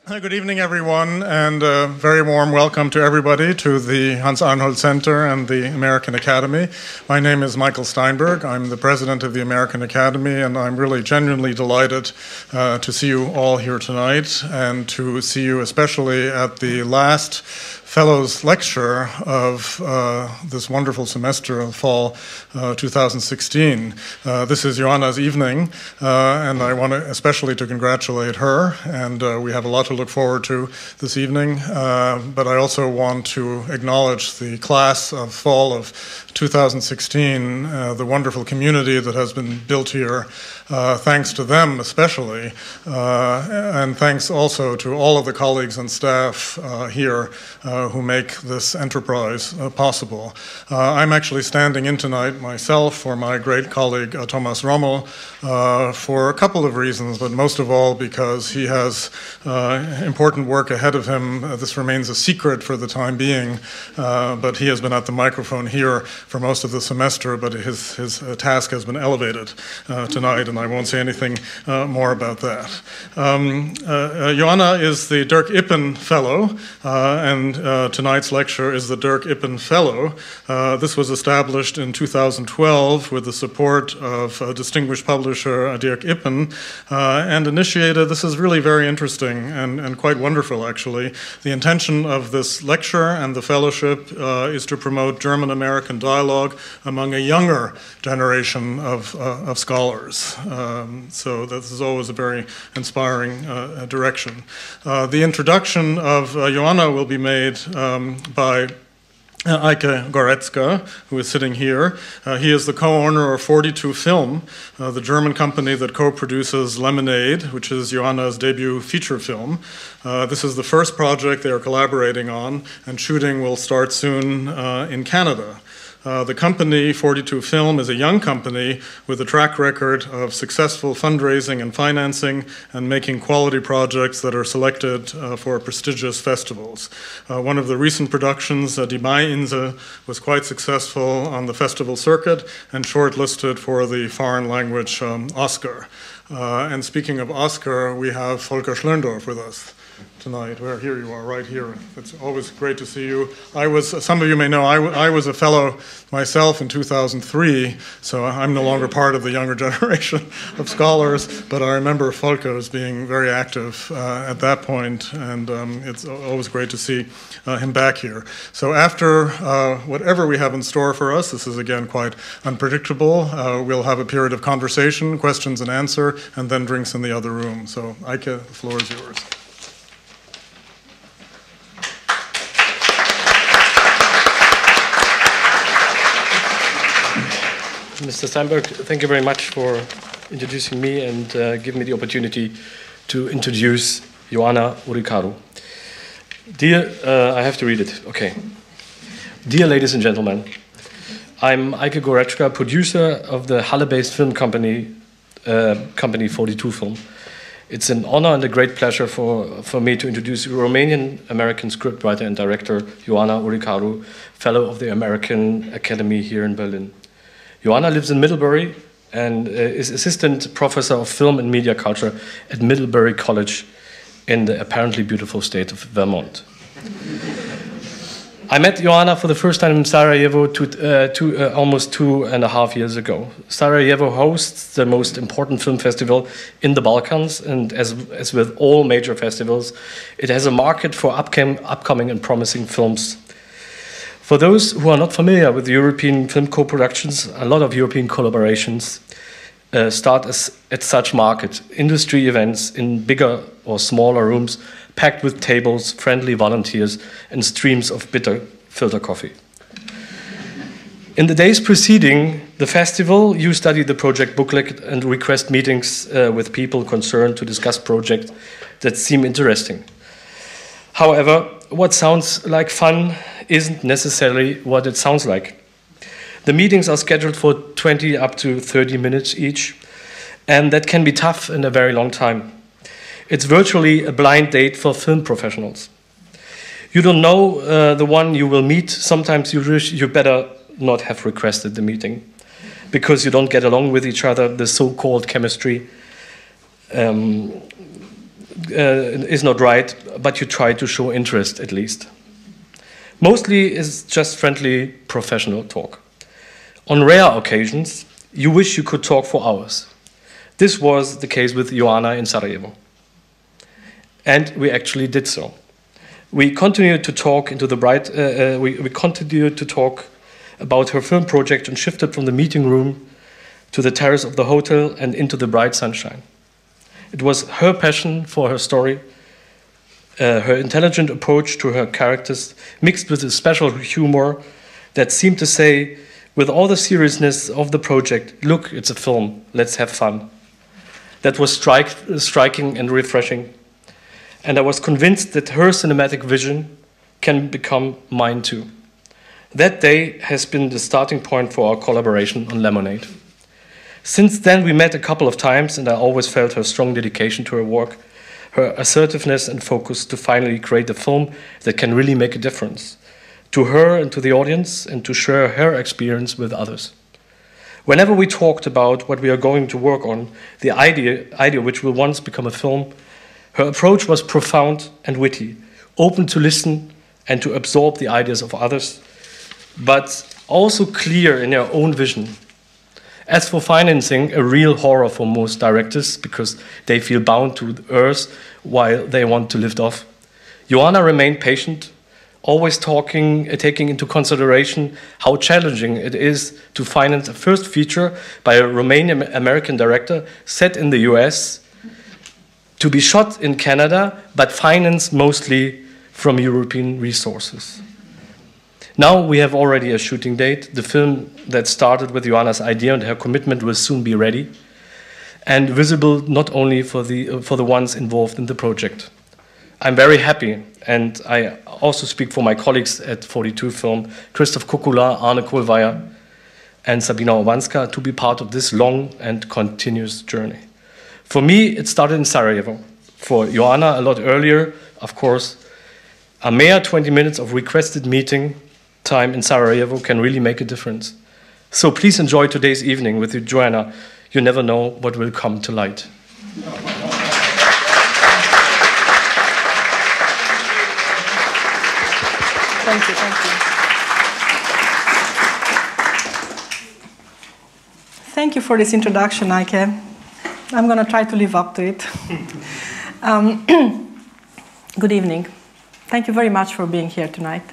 Good evening, everyone, and a very warm welcome to everybody to the Hans Arnold Center and the American Academy. My name is Michael Steinberg. I'm the president of the American Academy, and I'm really genuinely delighted to see you all here tonight and to see you especially at the last Fellows Lecture of this wonderful semester of fall 2016. This is Ioana's evening, and I want especially to congratulate her, and we have a lot to look forward to this evening, but I also want to acknowledge the class of fall of 2016, the wonderful community that has been built here, thanks to them especially, and thanks also to all of the colleagues and staff here who make this enterprise possible. I'm actually standing in tonight myself for my great colleague Thomas Rommel for a couple of reasons, but most of all because he has important work ahead of him. This remains a secret for the time being, but he has been at the microphone here for most of the semester, but his task has been elevated tonight, and I won't say anything more about that. Ioana is the Dirk Ippen Fellow, and tonight's lecture is the Dirk Ippen Fellow. This was established in 2012 with the support of distinguished publisher Dirk Ippen, and initiated, this is really very interesting and quite wonderful actually. The intention of this lecture and the fellowship is to promote German-American dialogue among a younger generation of scholars. So this is always a very inspiring direction. The introduction of Ioana will be made by Eike Goretzka, who is sitting here. He is the co-owner of 42 Film, the German company that co-produces Lemonade, which is Ioana's debut feature film. This is the first project they are collaborating on, and shooting will start soon in Canada. The company, 42 Film, is a young company with a track record of successful fundraising and financing and making quality projects that are selected for prestigious festivals. One of the recent productions, Die Maiinsel, was quite successful on the festival circuit and shortlisted for the foreign language Oscar. And speaking of Oscar, we have Volker Schlöndorff with us tonight. Well, here you are, right here. It's always great to see you. Some of you may know, I was a fellow myself in 2003, so I'm no longer part of the younger generation of scholars, but I remember Volker as being very active at that point, and it's always great to see him back here. So after whatever we have in store for us, this is again quite unpredictable, we'll have a period of conversation, questions and answer, and then drinks in the other room. So Eike, the floor is yours. Mr. Steinberg, thank you very much for introducing me and giving me the opportunity to introduce Ioana Uricaru. Dear, I have to read it, okay. Dear ladies and gentlemen, I'm Eike Goretzka, producer of the Halle-based film company, 42 Film. It's an honor and a great pleasure for me to introduce Romanian-American scriptwriter and director Ioana Uricaru, fellow of the American Academy here in Berlin. Ioana lives in Middlebury and is assistant professor of film and media culture at Middlebury College in the apparently beautiful state of Vermont. I met Ioana for the first time in Sarajevo almost 2.5 years ago. Sarajevo hosts the most important film festival in the Balkans, and as with all major festivals, it has a market for upcoming and promising films. For those who are not familiar with European film co-productions, a lot of European collaborations start at such market, industry events in bigger or smaller rooms, packed with tables, friendly volunteers, and streams of bitter filter coffee. In the days preceding the festival, you study the project booklet and request meetings with people concerned to discuss projects that seem interesting. However, what sounds like fun isn't necessarily what it sounds like. The meetings are scheduled for 20 up to 30 minutes each, and that can be tough in a very long time. It's virtually a blind date for film professionals. You don't know the one you will meet. Sometimes you wish you better not have requested the meeting because you don't get along with each other, the so-called chemistry. is not right, but you try to show interest at least. Mostly it's just friendly professional talk. On rare occasions, you wish you could talk for hours. This was the case with Ioana in Sarajevo. And we actually did so. We continued to talk we continued to talk about her film project and shifted from the meeting room to the terrace of the hotel and into the bright sunshine. It was her passion for her story, her intelligent approach to her characters, mixed with a special humor that seemed to say, with all the seriousness of the project, look, it's a film, let's have fun. That was striking and refreshing. And I was convinced that her cinematic vision can become mine too. That day has been the starting point for our collaboration on Lemonade. Since then, we met a couple of times, and I always felt her strong dedication to her work, her assertiveness and focus to finally create a film that can really make a difference to her and to the audience, and to share her experience with others. Whenever we talked about what we are going to work on, the idea which will once become a film, her approach was profound and witty, open to listen and to absorb the ideas of others, but also clear in her own vision. As for financing, a real horror for most directors because they feel bound to the earth while they want to lift off. Ioana remained patient, always taking into consideration how challenging it is to finance a first feature by a Romanian-American director set in the US, to be shot in Canada, but financed mostly from European resources. Now we have already a shooting date. The film that started with Ioana's idea and her commitment will soon be ready and visible not only for the ones involved in the project. I'm very happy, and I also speak for my colleagues at 42 Film, Christoph Kukula, Arne Kohlweier, and Sabina Owanska, to be part of this long and continuous journey. For me, it started in Sarajevo. For Ioana, a lot earlier, of course. A mere 20 minutes of requested meeting time in Sarajevo can really make a difference. So please enjoy today's evening with Ioana. You never know what will come to light. Thank you, thank you. Thank you for this introduction, Eike. I'm going to try to live up to it. Good evening. Thank you very much for being here tonight.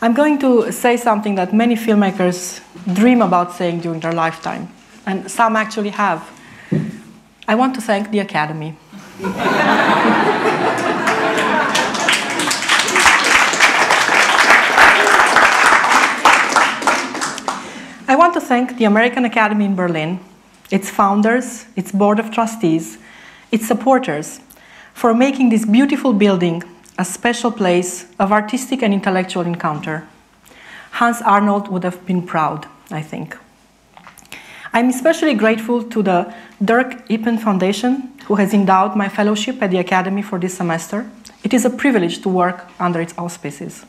I'm going to say something that many filmmakers dream about saying during their lifetime, and some actually have. I want to thank the Academy. I want to thank the American Academy in Berlin, its founders, its board of trustees, its supporters, for making this beautiful building a special place of artistic and intellectual encounter. Hans Arnold would have been proud, I think. I'm especially grateful to the Dirk Ippen Foundation, who has endowed my fellowship at the Academy for this semester. It is a privilege to work under its auspices.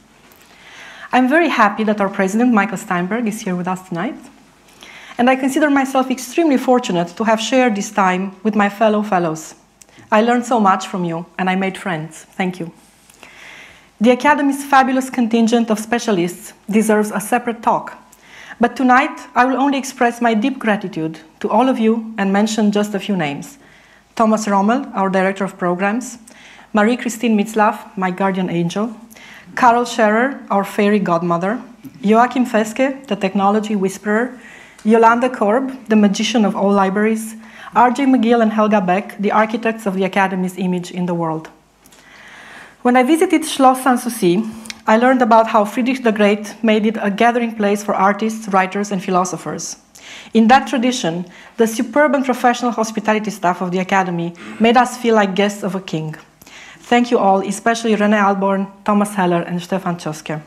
I'm very happy that our president, Michael Steinberg, is here with us tonight. And I consider myself extremely fortunate to have shared this time with my fellow fellows. I learned so much from you, and I made friends. Thank you. The Academy's fabulous contingent of specialists deserves a separate talk. But tonight, I will only express my deep gratitude to all of you and mention just a few names. Thomas Rommel, our Director of Programs, Marie-Christine Mitzlaff, my guardian angel, Carol Scherer, our fairy godmother, Joachim Feske, the technology whisperer, Yolanda Korb, the magician of all libraries, R.J. McGill and Helga Beck, the architects of the Academy's image in the world. When I visited Schloss Sanssouci, I learned about how Friedrich the Great made it a gathering place for artists, writers, and philosophers. In that tradition, the superb and professional hospitality staff of the Academy made us feel like guests of a king. Thank you all, especially René Alborn, Thomas Heller, and Stefan Cioske.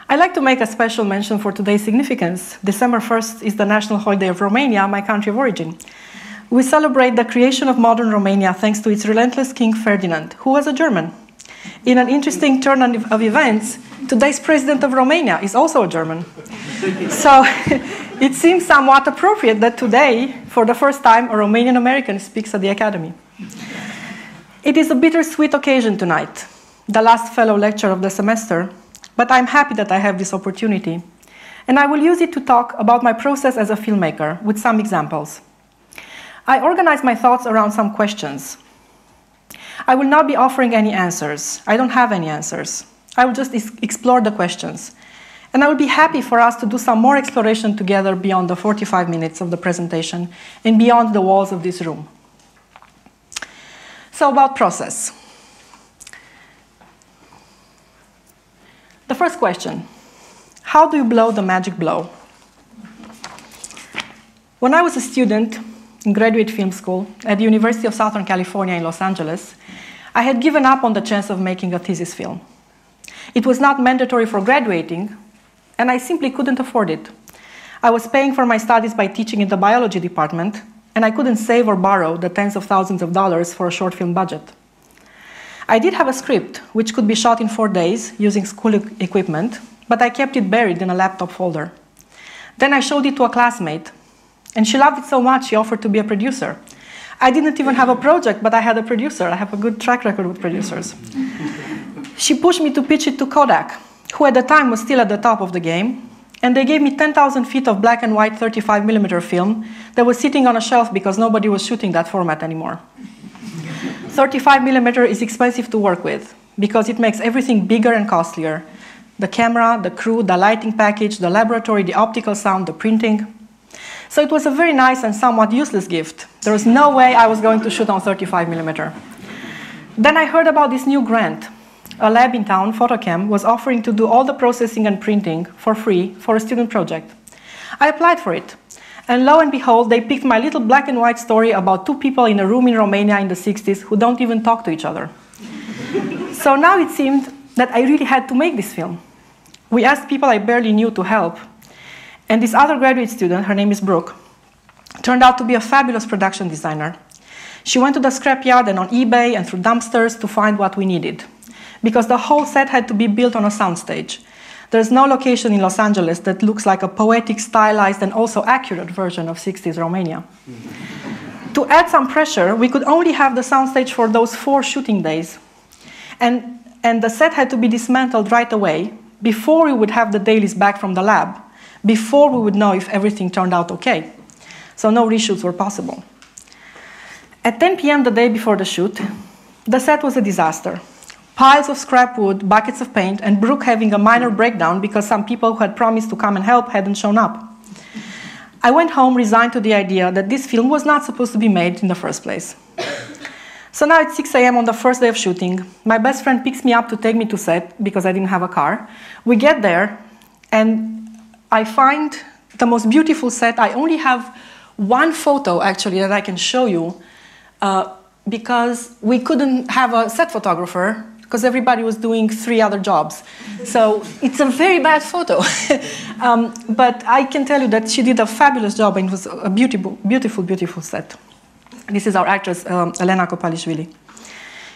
I'd like to make a special mention for today's significance. December 1st is the National Holiday of Romania, my country of origin. We celebrate the creation of modern Romania thanks to its relentless King Ferdinand, who was a German. In an interesting turn of events, today's president of Romania is also a German. So it seems somewhat appropriate that today, for the first time, a Romanian American speaks at the Academy. It is a bittersweet occasion tonight, the last fellow lecture of the semester, but I'm happy that I have this opportunity, and I will use it to talk about my process as a filmmaker with some examples. I organize my thoughts around some questions. I will not be offering any answers. I don't have any answers. I will just explore the questions. And I will be happy for us to do some more exploration together beyond the 45 minutes of the presentation and beyond the walls of this room. So about process. The first question, how do you blow the magic blow? When I was a student in graduate film school at the University of Southern California in Los Angeles, I had given up on the chance of making a thesis film. It was not mandatory for graduating, and I simply couldn't afford it. I was paying for my studies by teaching in the biology department, and I couldn't save or borrow the tens of thousands of dollars for a short film budget. I did have a script, which could be shot in 4 days using school equipment, but I kept it buried in a laptop folder. Then I showed it to a classmate, and she loved it so much she offered to be a producer. I didn't even have a project, but I had a producer. I have a good track record with producers. She pushed me to pitch it to Kodak, who at the time was still at the top of the game, and they gave me 10,000 feet of black and white 35mm film that was sitting on a shelf because nobody was shooting that format anymore. 35mm is expensive to work with because it makes everything bigger and costlier. The camera, the crew, the lighting package, the laboratory, the optical sound, the printing. So it was a very nice and somewhat useless gift. There was no way I was going to shoot on 35mm. Then I heard about this new grant. A lab in town, Photochem, was offering to do all the processing and printing for free for a student project. I applied for it. And lo and behold, they picked my little black and white story about 2 people in a room in Romania in the 60s who don't even talk to each other. So now it seemed that I really had to make this film. We asked people I barely knew to help. And this other graduate student, her name is Brooke, turned out to be a fabulous production designer. She went to the scrapyard and on eBay and through dumpsters to find what we needed, because the whole set had to be built on a soundstage. There's no location in Los Angeles that looks like a poetic, stylized, and also accurate version of 60s Romania. To add some pressure, we could only have the soundstage for those 4 shooting days. And the set had to be dismantled right away, before we would have the dailies back from the lab, before we would know if everything turned out okay. So no reshoots were possible. At 10 p.m. the day before the shoot, the set was a disaster. Piles of scrap wood, buckets of paint, and Brooke having a minor breakdown because some people who had promised to come and help hadn't shown up. I went home resigned to the idea that this film was not supposed to be made in the first place. So now it's 6 a.m. on the first day of shooting. My best friend picks me up to take me to set because I didn't have a car. We get there, and I find the most beautiful set. I only have one photo, actually, that I can show you because we couldn't have a set photographer because everybody was doing 3 other jobs. So it's a very bad photo. But I can tell you that she did a fabulous job, and it was a beautiful, beautiful, beautiful set. This is our actress, Elena Kopalishvili.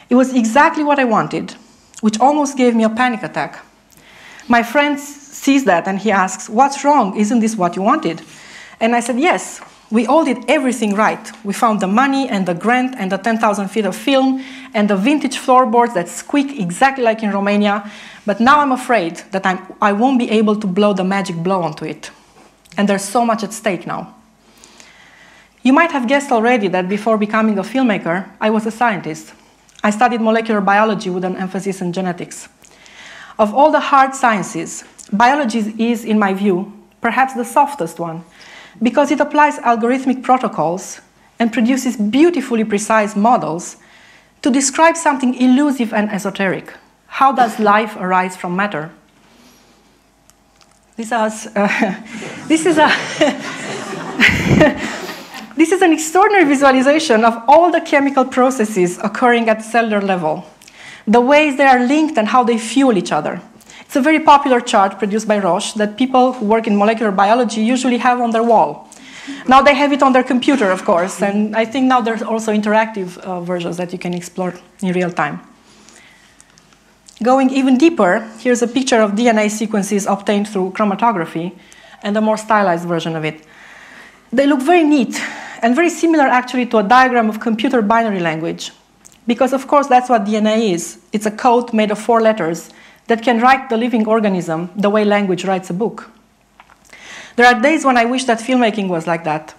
It was exactly what I wanted, which almost gave me a panic attack. My friend sees that and he asks, "What's wrong? Isn't this what you wanted?" And I said, yes, we all did everything right. We found the money and the grant and the 10,000 feet of film and the vintage floorboards that squeak exactly like in Romania. But now I'm afraid that I won't be able to blow the magic blow onto it. And there's so much at stake now. You might have guessed already that before becoming a filmmaker, I was a scientist. I studied molecular biology with an emphasis in genetics. Of all the hard sciences, biology is, in my view, perhaps the softest one, because it applies algorithmic protocols and produces beautifully precise models to describe something elusive and esoteric. How does life arise from matter? This is an extraordinary visualization of all the chemical processes occurring at cellular level, the ways they are linked and how they fuel each other. It's a very popular chart produced by Roche that people who work in molecular biology usually have on their wall. Now they have it on their computer, of course, and I think now there's also interactive versions that you can explore in real time. Going even deeper, here's a picture of DNA sequences obtained through chromatography and a more stylized version of it. They look very neat and very similar actually to a diagram of computer binary language. Because, of course, that's what DNA is. It's a code made of 4 letters that can write the living organism the way language writes a book. There are days when I wish that filmmaking was like that.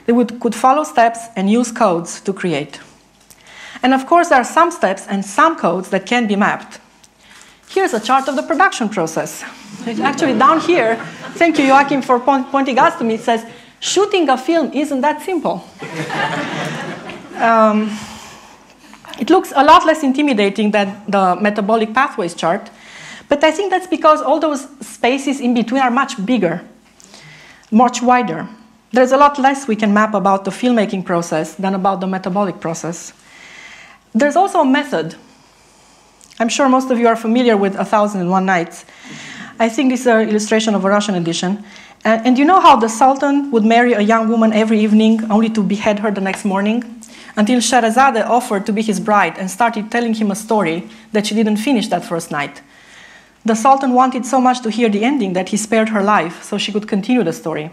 They could follow steps and use codes to create. And of course, there are some steps and some codes that can be mapped. Here's a chart of the production process. It's actually down here, thank you, Joachim, for pointing us to me. It says, shooting a film isn't that simple. It looks a lot less intimidating than the metabolic pathways chart, but I think that's because all those spaces in between are much bigger, much wider. There's a lot less we can map about the filmmaking process than about the metabolic process. There's also a method. I'm sure most of you are familiar with 1001 Nights. I think this is an illustration of a Russian edition. And you know how the Sultan would marry a young woman every evening only to behead her the next morning? Until Sherazade offered to be his bride and started telling him a story that she didn't finish that first night. The Sultan wanted so much to hear the ending that he spared her life so she could continue the story.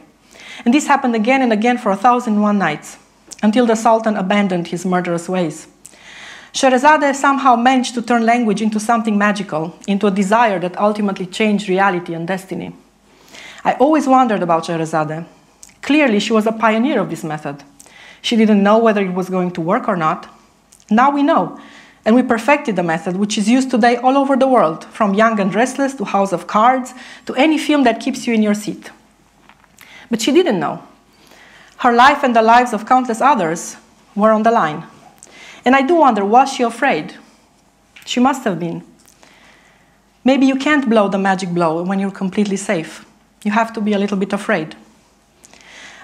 And this happened again and again for 1001 nights, until the Sultan abandoned his murderous ways. Sherazade somehow managed to turn language into something magical, into a desire that ultimately changed reality and destiny. I always wondered about Sherazade. Clearly, she was a pioneer of this method. She didn't know whether it was going to work or not. Now we know, and we perfected the method, which is used today all over the world, from Young and Restless to House of Cards, to any film that keeps you in your seat. But she didn't know. Her life and the lives of countless others were on the line. And I do wonder, was she afraid? She must have been. Maybe you can't blow the magic blow when you're completely safe. You have to be a little bit afraid.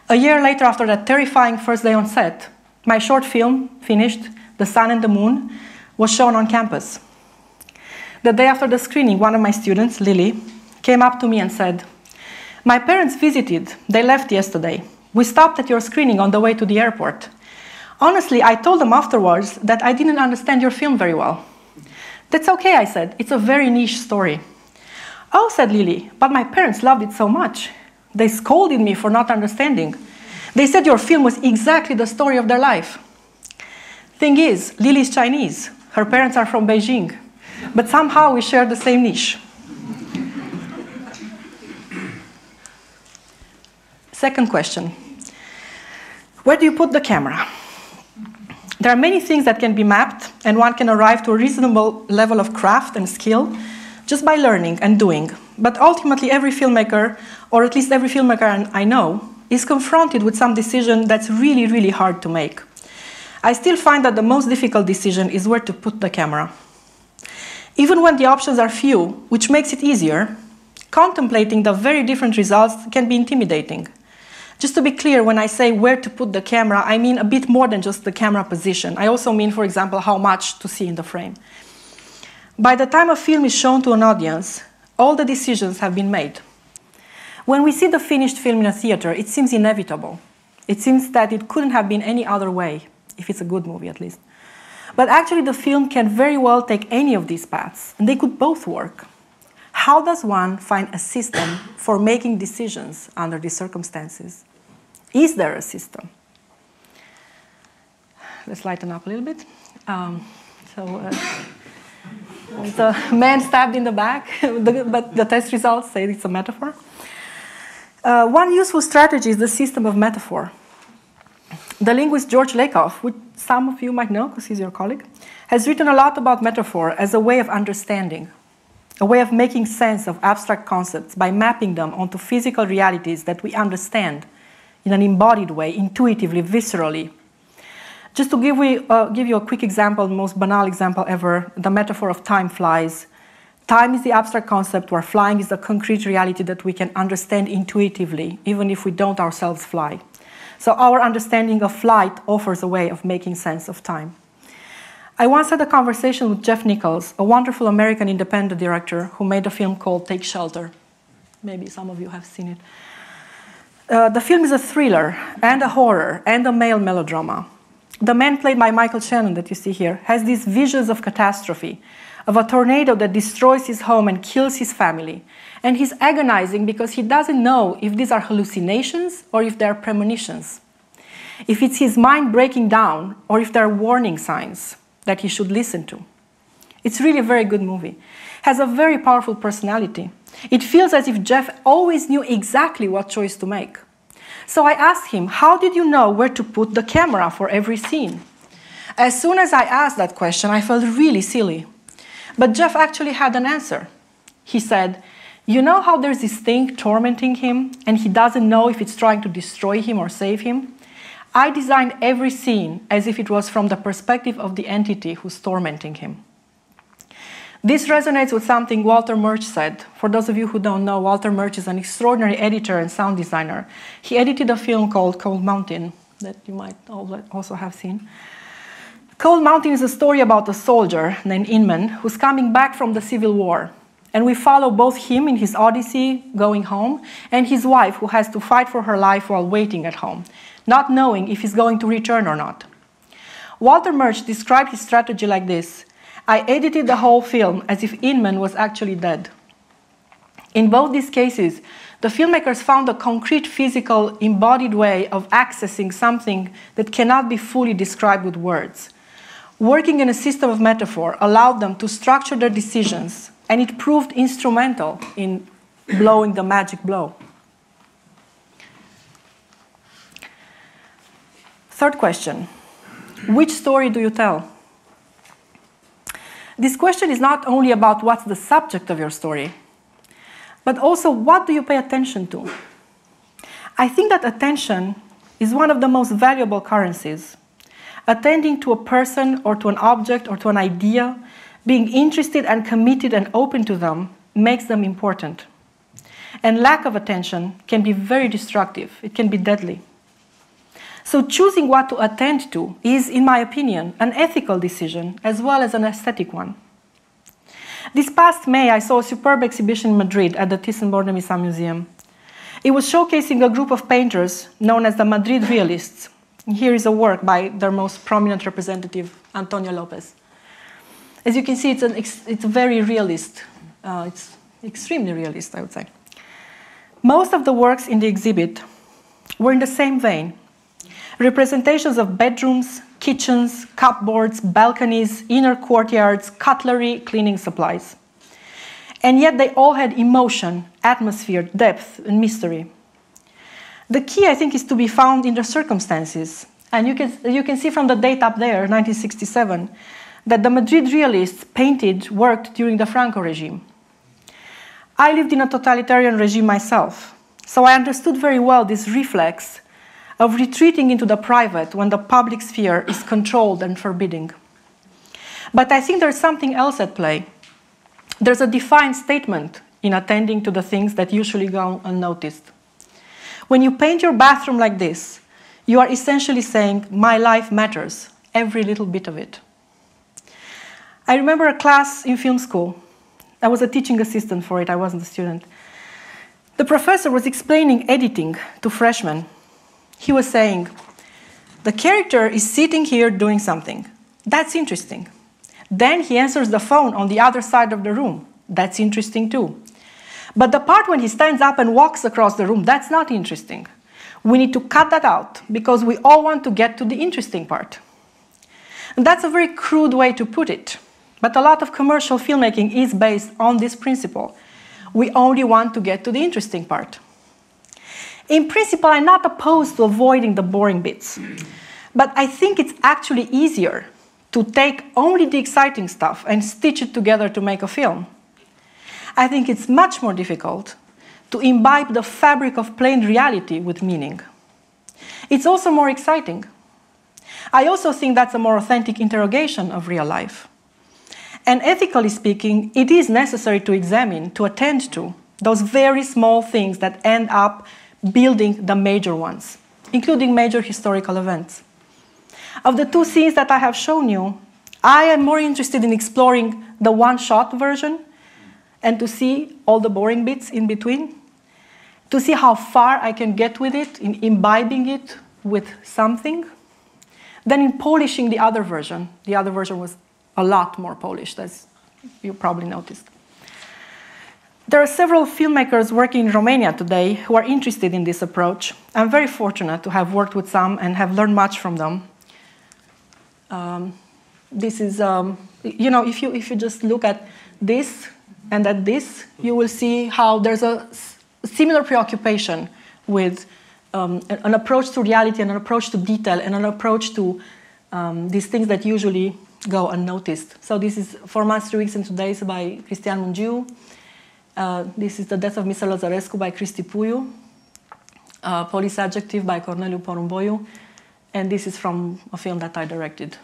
A year later, after that terrifying first day on set, my short film, finished, The Sun and the Moon, was shown on campus. The day after the screening, one of my students, Lily, came up to me and said, "My parents visited. They left yesterday. We stopped at your screening on the way to the airport. Honestly, I told them afterwards that I didn't understand your film very well." "That's okay," I said. "It's a very niche story." "Oh," said Lily, "but my parents loved it so much. They scolded me for not understanding. They said your film was exactly the story of their life." Thing is, Lily's Chinese. Her parents are from Beijing. But somehow we share the same niche. Second question. Where do you put the camera? There are many things that can be mapped, and one can arrive to a reasonable level of craft and skill just by learning and doing. But ultimately, every filmmaker, or at least every filmmaker I know, is confronted with some decision that's really, really hard to make. I still find that the most difficult decision is where to put the camera. Even when the options are few, which makes it easier, contemplating the very different results can be intimidating. Just to be clear, when I say where to put the camera, I mean a bit more than just the camera position. I also mean, for example, how much to see in the frame. By the time a film is shown to an audience, all the decisions have been made. When we see the finished film in a theater, it seems inevitable. It seems that it couldn't have been any other way, if it's a good movie at least. But actually, the film can very well take any of these paths, and they could both work. How does one find a system for making decisions under these circumstances? Is there a system? Let's lighten up a little bit. There's a man stabbed in the back, but the test results say it's a metaphor. One useful strategy is the system of metaphor. The linguist George Lakoff, which some of you might know because he's your colleague, has written a lot about metaphor as a way of understanding, a way of making sense of abstract concepts by mapping them onto physical realities that we understand in an embodied way, intuitively, viscerally. Just to give you a quick example, the most banal example ever, the metaphor of time flies. Time is the abstract concept, where flying is the concrete reality that we can understand intuitively, even if we don't ourselves fly. So our understanding of flight offers a way of making sense of time. I once had a conversation with Jeff Nichols, a wonderful American independent director who made a film called Take Shelter. Maybe some of you have seen it. The film is a thriller and a horror and a male melodrama. The man played by Michael Shannon that you see here has these visions of catastrophe, of a tornado that destroys his home and kills his family. And he's agonizing because he doesn't know if these are hallucinations or if they're premonitions. If it's his mind breaking down or if they're warning signs. that he should listen to. It's really a very good movie. Has a very powerful personality. It feels as if Jeff always knew exactly what choice to make. So I asked him, how did you know where to put the camera for every scene? As soon as I asked that question, I felt really silly. But Jeff actually had an answer. He said, you know how there's this thing tormenting him and he doesn't know if it's trying to destroy him or save him? I designed every scene as if it was from the perspective of the entity who's tormenting him. This resonates with something Walter Murch said. For those of you who don't know, Walter Murch is an extraordinary editor and sound designer. He edited a film called Cold Mountain that you might also have seen. Cold Mountain is a story about a soldier named Inman who's coming back from the Civil War. And we follow both him in his odyssey going home and his wife who has to fight for her life while waiting at home, not knowing if he's going to return or not. Walter Murch described his strategy like this. I edited the whole film as if Inman was actually dead. In both these cases, the filmmakers found a concrete, physical, embodied way of accessing something that cannot be fully described with words. Working in a system of metaphor allowed them to structure their decisions, and it proved instrumental in blowing the magic blow. Third question, which story do you tell? This question is not only about what's the subject of your story, but also what do you pay attention to? I think that attention is one of the most valuable currencies. Attending to a person or to an object or to an idea, being interested and committed and open to them makes them important. And lack of attention can be very destructive. It can be deadly. So choosing what to attend to is, in my opinion, an ethical decision as well as an aesthetic one. This past May, I saw a superb exhibition in Madrid at the Thyssen-Bornemisza Museum. It was showcasing a group of painters known as the Madrid Realists. Here is a work by their most prominent representative, Antonio Lopez. As you can see, it's very realist. It's extremely realist, I would say. Most of the works in the exhibit were in the same vein. Representations of bedrooms, kitchens, cupboards, balconies, inner courtyards, cutlery, cleaning supplies. And yet they all had emotion, atmosphere, depth, and mystery. The key, I think, is to be found in the circumstances. And you can see from the date up there, 1967, that the Madrid realists worked during the Franco regime. I lived in a totalitarian regime myself, so I understood very well this reflex of retreating into the private when the public sphere is controlled and forbidding. But I think there's something else at play. There's a defined statement in attending to the things that usually go unnoticed. When you paint your bathroom like this, you are essentially saying, my life matters, every little bit of it. I remember a class in film school. I was a teaching assistant for it, I wasn't a student. The professor was explaining editing to freshmen. He was saying, the character is sitting here doing something. That's interesting. Then he answers the phone on the other side of the room. That's interesting too. But the part when he stands up and walks across the room, that's not interesting. We need to cut that out because we all want to get to the interesting part. And that's a very crude way to put it. But a lot of commercial filmmaking is based on this principle. We only want to get to the interesting part. In principle, I'm not opposed to avoiding the boring bits. But I think it's actually easier to take only the exciting stuff and stitch it together to make a film. I think it's much more difficult to imbibe the fabric of plain reality with meaning. It's also more exciting. I also think that's a more authentic interrogation of real life. And ethically speaking, it is necessary to examine, to attend to, those very small things that end up building the major ones, including major historical events. Of the two scenes that I have shown you, I am more interested in exploring the one-shot version and to see all the boring bits in between, to see how far I can get with it, in imbibing it with something, than in polishing the other version. The other version was a lot more polished, as you probably noticed. There are several filmmakers working in Romania today who are interested in this approach. I'm very fortunate to have worked with some and have learned much from them. this is, you know, if you just look at this and at this, you will see how there's a similar preoccupation with an approach to reality and an approach to detail and an approach to these things that usually go unnoticed. So this is 4 months, 3 weeks, and 2 days by Cristian Mungiu. This is The Death of Mr. Lazarescu by Cristi Puiu. Police Adjective by Corneliu Porumboiu. And this is from a film that I directed,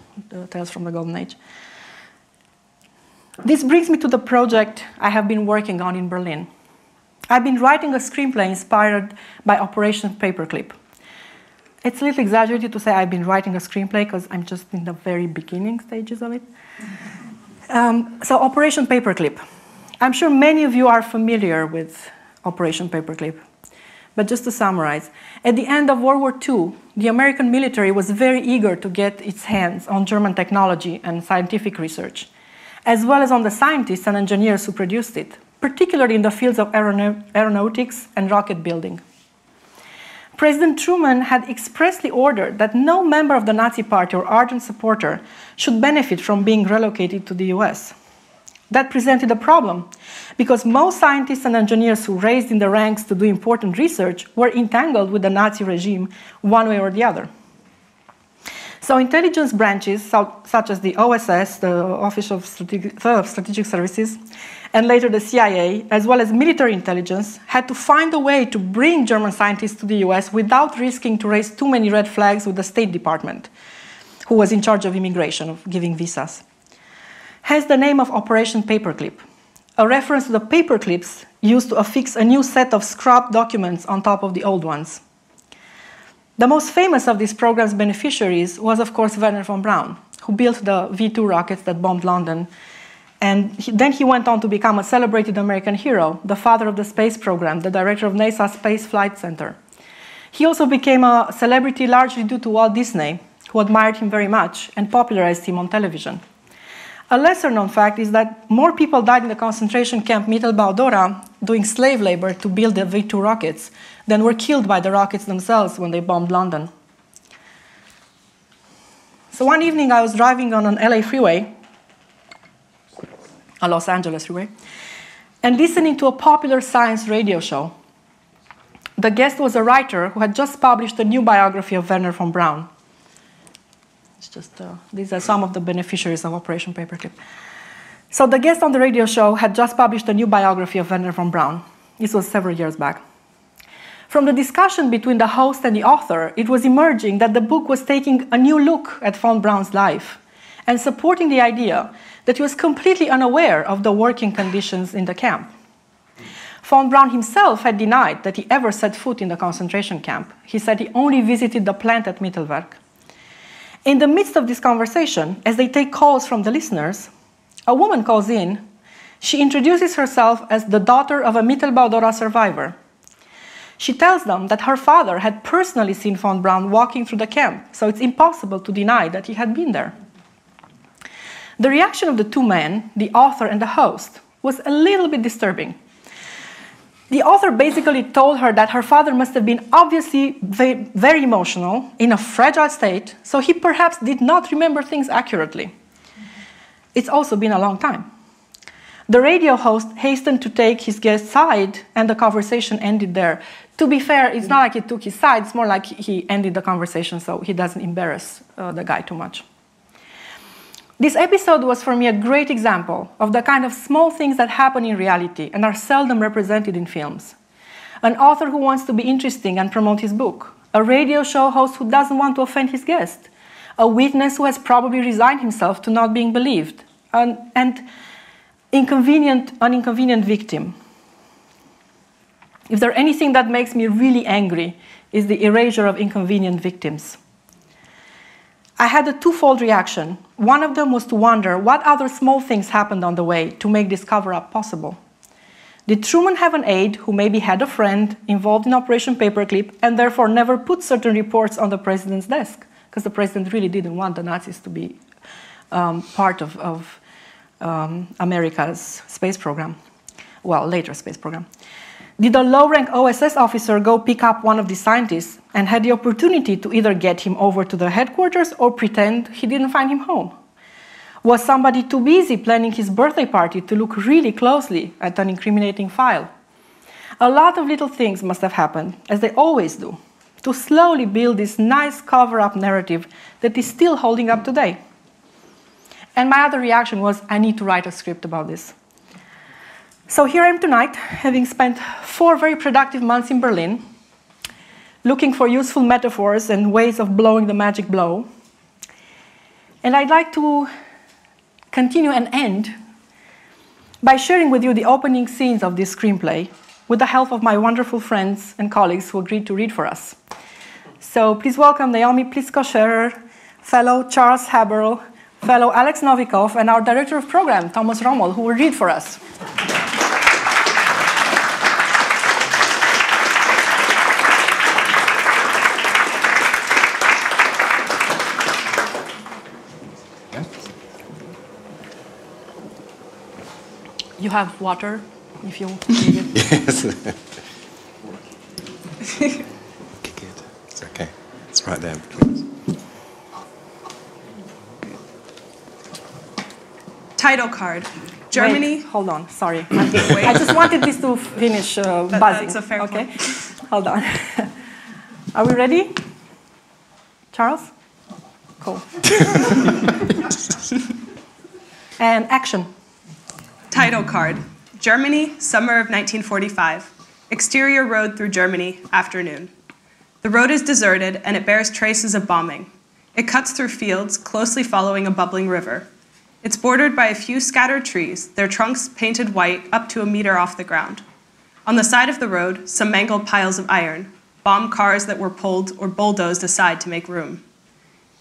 Tales from the Golden Age. This brings me to the project I have been working on in Berlin. I've been writing a screenplay inspired by Operation Paperclip. It's a little exaggerated to say I've been writing a screenplay because I'm just in the very beginning stages of it. So Operation Paperclip. I'm sure many of you are familiar with Operation Paperclip. But just to summarize, at the end of World War II, the American military was very eager to get its hands on German technology and scientific research, as well as on the scientists and engineers who produced it, particularly in the fields of aeronautics and rocket building. President Truman had expressly ordered that no member of the Nazi Party or ardent supporter should benefit from being relocated to the US. That presented a problem, because most scientists and engineers who raised in the ranks to do important research were entangled with the Nazi regime one way or the other. So intelligence branches, such as the OSS, the Office of Strategic Services, and later the CIA, as well as military intelligence, had to find a way to bring German scientists to the US without risking to raise too many red flags with the State Department, who was in charge of immigration, of giving visas. Hence the name of Operation Paperclip, a reference to the paper clips used to affix a new set of scrubbed documents on top of the old ones. The most famous of these program's beneficiaries was, of course, Wernher von Braun, who built the V-2 rockets that bombed London. And then he went on to become a celebrated American hero, the father of the space program, the director of NASA's Space Flight Center. He also became a celebrity largely due to Walt Disney, who admired him very much and popularized him on television. A lesser-known fact is that more people died in the concentration camp Mittelbau-Dora doing slave labor to build the V-2 rockets than were killed by the rockets themselves when they bombed London. So one evening I was driving on an LA freeway, a Los Angeles freeway, and listening to a popular science radio show. The guest was a writer who had just published a new biography of Wernher von Braun. These are some of the beneficiaries of Operation Paperclip. So the guest on the radio show had just published a new biography of Wernher von Braun. This was several years back. From the discussion between the host and the author, it was emerging that the book was taking a new look at von Braun's life and supporting the idea that he was completely unaware of the working conditions in the camp. Von Braun himself had denied that he ever set foot in the concentration camp. He said he only visited the plant at Mittelwerk. In the midst of this conversation, as they take calls from the listeners, a woman calls in. She introduces herself as the daughter of a Mittelbau-Dora survivor. She tells them that her father had personally seen von Braun walking through the camp, so it's impossible to deny that he had been there. The reaction of the two men, the author and the host, was a little bit disturbing. The author basically told her that her father must have been obviously very emotional, in a fragile state, so he perhaps did not remember things accurately. It's also been a long time. The radio host hastened to take his guest's side, and the conversation ended there. To be fair, it's not like he took his side, it's more like he ended the conversation so he doesn't embarrass the guy too much. This episode was for me a great example of the kind of small things that happen in reality and are seldom represented in films. An author who wants to be interesting and promote his book, a radio show host who doesn't want to offend his guest, a witness who has probably resigned himself to not being believed, and an inconvenient victim. If there's anything that makes me really angry, is the erasure of inconvenient victims. I had a twofold reaction. One of them was to wonder what other small things happened on the way to make this cover-up possible. Did Truman have an aide who maybe had a friend involved in Operation Paperclip and therefore never put certain reports on the president's desk? Because the president really didn't want the Nazis to be part of America's space program. Well, later space program. Did a low-rank OSS officer go pick up one of the scientists and had the opportunity to either get him over to the headquarters or pretend he didn't find him home? Was somebody too busy planning his birthday party to look really closely at an incriminating file? A lot of little things must have happened, as they always do, to slowly build this nice cover-up narrative that is still holding up today. And my other reaction was, I need to write a script about this. So here I am tonight, having spent 4 very productive months in Berlin, looking for useful metaphors and ways of blowing the magic blow. And I'd like to continue and end by sharing with you the opening scenes of this screenplay with the help of my wonderful friends and colleagues who agreed to read for us. So please welcome Naomi Plisko-Scherer, fellow Charles Haberl, fellow Alex Novikov, and our director of program, Thomas Rommel, who will read for us. You have water, if you need it. Yes. Kick it. It's okay. It's right there between us. Title card. Germany. Wait, hold on, sorry. I just wanted this to finish buzzing. That's a fair okay? point. Hold on. Are we ready? Charles? Cool. And action. Title card. Germany, summer of 1945. Exterior road through Germany, afternoon. The road is deserted and it bears traces of bombing. It cuts through fields, closely following a bubbling river. It's bordered by a few scattered trees, their trunks painted white up to a meter off the ground. On the side of the road, some mangled piles of iron, bomb cars that were pulled or bulldozed aside to make room.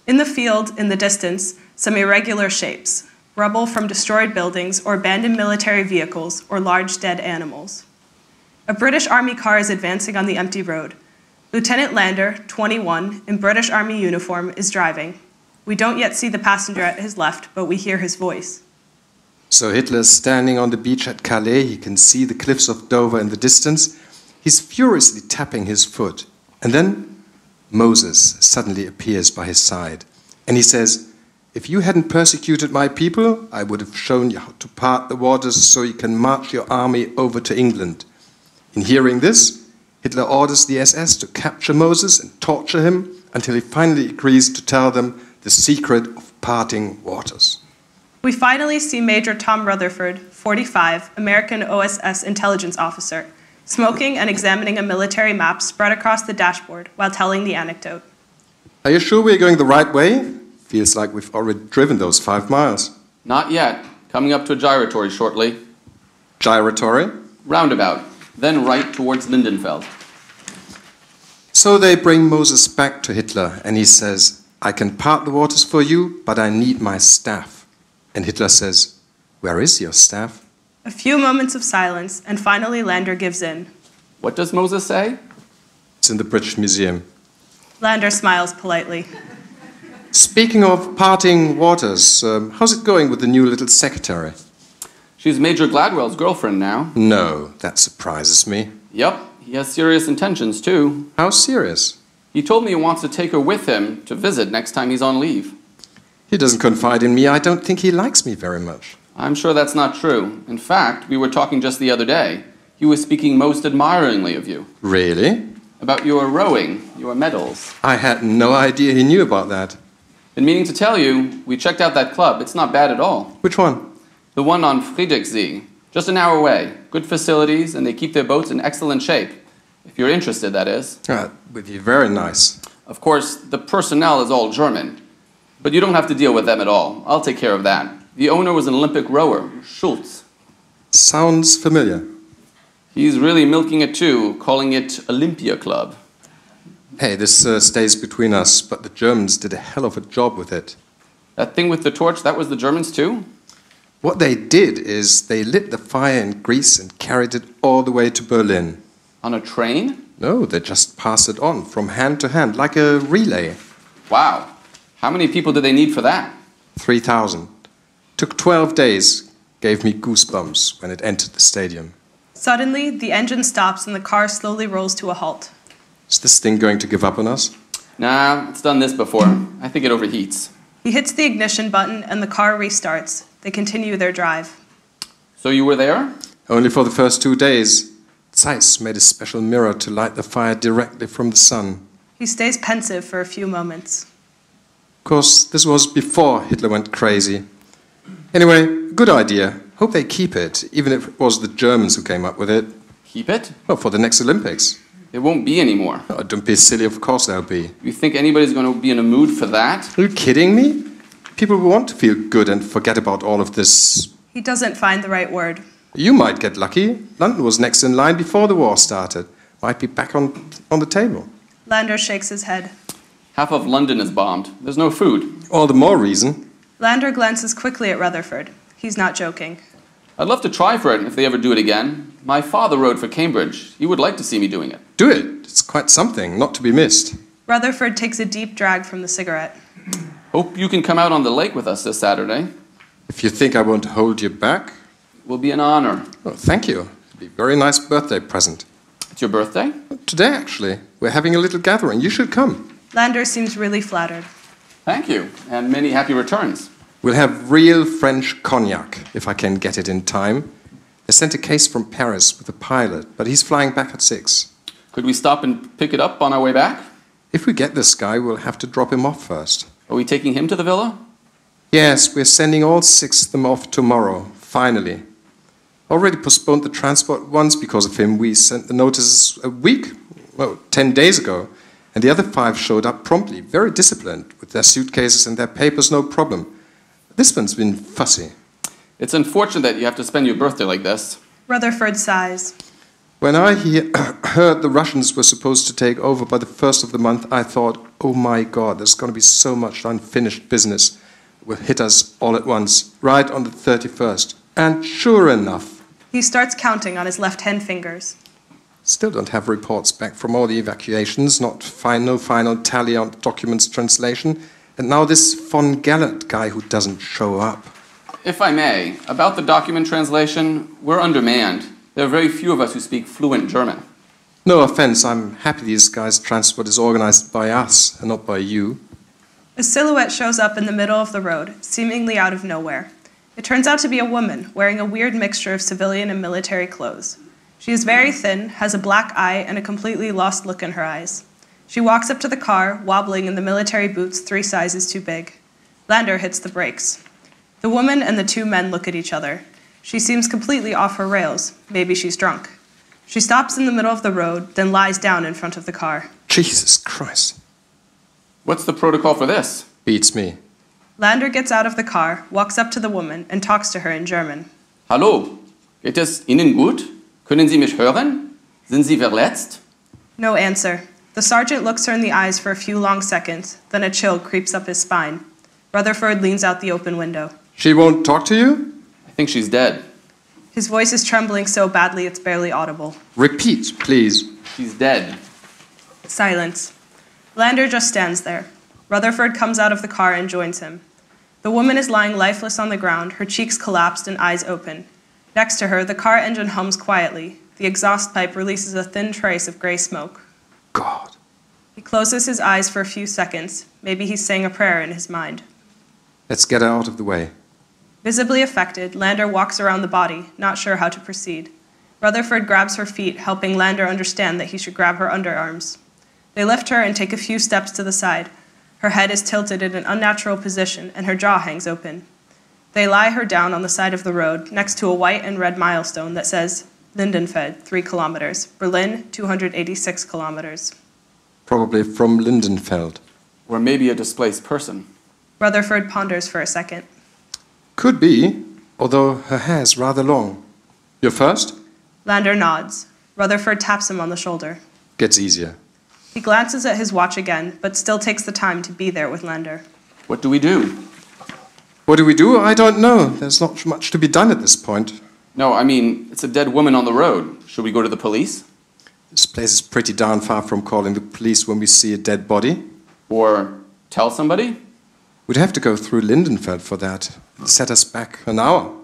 In the field, in the distance, some irregular shapes, rubble from destroyed buildings or abandoned military vehicles or large dead animals. A British Army car is advancing on the empty road. Lieutenant Lander, 21, in British Army uniform, is driving. We don't yet see the passenger at his left, but we hear his voice. So Hitler's standing on the beach at Calais. He can see the cliffs of Dover in the distance. He's furiously tapping his foot. And then Moses suddenly appears by his side. And he says, "If you hadn't persecuted my people, I would have shown you how to part the waters so you can march your army over to England." In hearing this, Hitler orders the SS to capture Moses and torture him until he finally agrees to tell them the secret of parting waters. We finally see Major Tom Rutherford, 45, American OSS intelligence officer, smoking and examining a military map spread across the dashboard while telling the anecdote. Are you sure we're going the right way? Feels like we've already driven those 5 miles. Not yet. Coming up to a gyratory shortly. Gyratory? Roundabout. Then right towards Lindenfeld. So they bring Moses back to Hitler and he says, "I can part the waters for you, but I need my staff." And Hitler says, "Where is your staff?" A few moments of silence, and finally Lander gives in. What does Moses say? It's in the British Museum. Lander smiles politely. Speaking of parting waters, how's it going with the new little secretary? She's Major Gladwell's girlfriend now. No, that surprises me. Yup, he has serious intentions too. How serious? He told me he wants to take her with him to visit next time he's on leave. He doesn't confide in me. I don't think he likes me very much. I'm sure that's not true. In fact, we were talking just the other day. He was speaking most admiringly of you. Really? About your rowing, your medals. I had no idea he knew about that. Been meaning to tell you, we checked out that club. It's not bad at all. Which one? The one on Friedrichsee. Just an hour away. Good facilities, and they keep their boats in excellent shape. If you're interested, that is. Would be very nice. Of course, the personnel is all German. But you don't have to deal with them at all. I'll take care of that. The owner was an Olympic rower, Schultz. Sounds familiar. He's really milking it too, calling it Olympia Club. Hey, this stays between us, but the Germans did a hell of a job with it. That thing with the torch, that was the Germans too? What they did is they lit the fire in Greece and carried it all the way to Berlin. On a train? No, they just passed it on from hand to hand, like a relay. Wow. How many people did they need for that? 3,000. Took 12 days. Gave me goosebumps when it entered the stadium. Suddenly, the engine stops and the car slowly rolls to a halt. Is this thing going to give up on us? Nah, it's done this before. I think it overheats. He hits the ignition button and the car restarts. They continue their drive. So you were there? Only for the first 2 days. Zeiss made a special mirror to light the fire directly from the sun. He stays pensive for a few moments. Of course, this was before Hitler went crazy. Anyway, good idea. Hope they keep it, even if it was the Germans who came up with it. Keep it? Well, for the next Olympics. It won't be anymore. Oh, don't be silly, of course there'll be. You think anybody's going to be in a mood for that? Are you kidding me? People will want to feel good and forget about all of this. He doesn't find the right word. You might get lucky. London was next in line before the war started. Might be back on the table. Lander shakes his head. Half of London is bombed. There's no food. All the more reason. Lander glances quickly at Rutherford. He's not joking. I'd love to try for it if they ever do it again. My father rode for Cambridge. He would like to see me doing it. Do it. It's quite something, not to be missed. Rutherford takes a deep drag from the cigarette. Hope you can come out on the lake with us this Saturday. If you think I won't hold you back. It will be an honor. Oh, thank you. It'll be a very nice birthday present. It's your birthday? Today, actually. We're having a little gathering. You should come. Lander seems really flattered. Thank you, and many happy returns. We'll have real French cognac, if I can get it in time. They sent a case from Paris with a pilot, but he's flying back at 6. Could we stop and pick it up on our way back? If we get this guy, we'll have to drop him off first. Are we taking him to the villa? Yes, we're sending all 6 of them off tomorrow, finally. Already postponed the transport once because of him. We sent the notices a week, 10 days ago. And the other 5 showed up promptly, very disciplined, with their suitcases and their papers, no problem. This one's been fussy. It's unfortunate that you have to spend your birthday like this. Rutherford sighs. When I heard the Russians were supposed to take over by the 1st of the month, I thought, oh my God, there's going to be so much unfinished business that will hit us all at once, right on the 31st. And sure enough. He starts counting on his left-hand fingers. Still don't have reports back from all the evacuations, no final tally on documents translation. And now this von Gellert guy who doesn't show up. If I may, about the document translation, we're undermanned. There are very few of us who speak fluent German. No offense, I'm happy these guys' transport is organized by us and not by you. A silhouette shows up in the middle of the road, seemingly out of nowhere. It turns out to be a woman wearing a weird mixture of civilian and military clothes. She is very thin, has a black eye, and a completely lost look in her eyes. She walks up to the car, wobbling in the military boots 3 sizes too big. Lander hits the brakes. The woman and the 2 men look at each other. She seems completely off her rails. Maybe she's drunk. She stops in the middle of the road, then lies down in front of the car. Jesus Christ. What's the protocol for this? Beats me. Lander gets out of the car, walks up to the woman, and talks to her in German. Hallo, geht es Ihnen gut? Können Sie mich hören? Sind Sie verletzt? No answer. The sergeant looks her in the eyes for a few long seconds, then a chill creeps up his spine. Rutherford leans out the open window. She won't talk to you? I think she's dead. His voice is trembling so badly it's barely audible. Repeat, please. She's dead. Silence. Lander just stands there. Rutherford comes out of the car and joins him. The woman is lying lifeless on the ground, her cheeks collapsed and eyes open. Next to her, the car engine hums quietly. The exhaust pipe releases a thin trace of gray smoke. God. He closes his eyes for a few seconds. Maybe he's saying a prayer in his mind. Let's get her out of the way. Visibly affected, Lander walks around the body, not sure how to proceed. Rutherford grabs her feet, helping Lander understand that he should grab her underarms. They lift her and take a few steps to the side. Her head is tilted in an unnatural position, and her jaw hangs open. They lie her down on the side of the road, next to a white and red milestone that says, Lindenfeld, 3 kilometers. Berlin, 286 kilometers. Probably from Lindenfeld. Or maybe a displaced person. Rutherford ponders for a second. Could be, although her hair's rather long. You're first? Lander nods. Rutherford taps him on the shoulder. Gets easier. He glances at his watch again, but still takes the time to be there with Lander. What do we do? What do we do? I don't know. There's not much to be done at this point. No, I mean, it's a dead woman on the road. Should we go to the police? This place is pretty darn far from calling the police when we see a dead body. Or tell somebody? We'd have to go through Lindenfeld for that. It'd set us back an hour.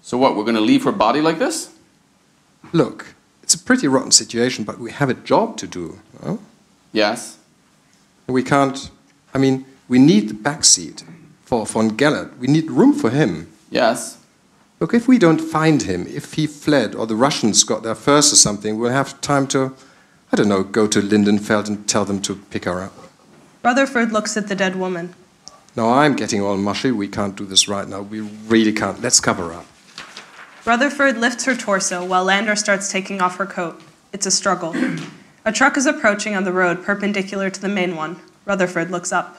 So what, we're going to leave her body like this? Look, it's a pretty rotten situation, but we have a job to do. No? Yes. We can't... I mean, we need the back seat. For von Gellert, we need room for him. Yes. Look, if we don't find him, if he fled or the Russians got there first or something, we'll have time to, I don't know, go to Lindenfeld and tell them to pick her up. Rutherford looks at the dead woman. No, I'm getting all mushy. We can't do this right now. We really can't. Let's cover up. Rutherford lifts her torso while Lander starts taking off her coat. It's a struggle. A truck is approaching on the road perpendicular to the main one. Rutherford looks up.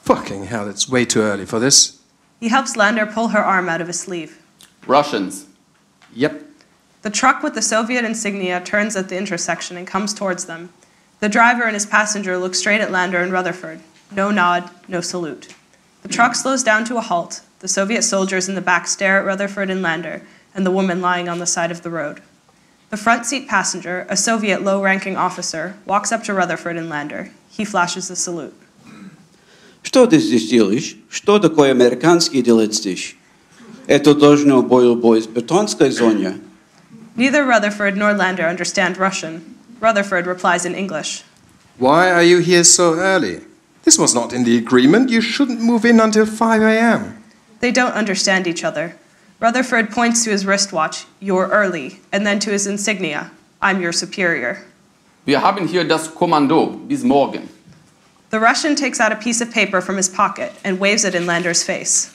Fucking hell, it's way too early for this. He helps Lander pull her arm out of his sleeve. Russians. Yep. The truck with the Soviet insignia turns at the intersection and comes towards them. The driver and his passenger look straight at Lander and Rutherford. No nod, no salute. The truck slows down to a halt. The Soviet soldiers in the back stare at Rutherford and Lander, and the woman lying on the side of the road. The front seat passenger, a Soviet low-ranking officer, walks up to Rutherford and Lander. He flashes a salute. Что ты здесь делаешь? Что такое американский делать здесь? Это должно было быть в бетонской зоне. Neither Rutherford nor Lander understand Russian. Rutherford replies in English. Why are you here so early? This was not in the agreement. You shouldn't move in until 5 a.m. They don't understand each other. Rutherford points to his wristwatch, "You're early," and then to his insignia, "I'm your superior." Wir haben hier das Kommando. Bis morgen. The Russian takes out a piece of paper from his pocket and waves it in Lander's face.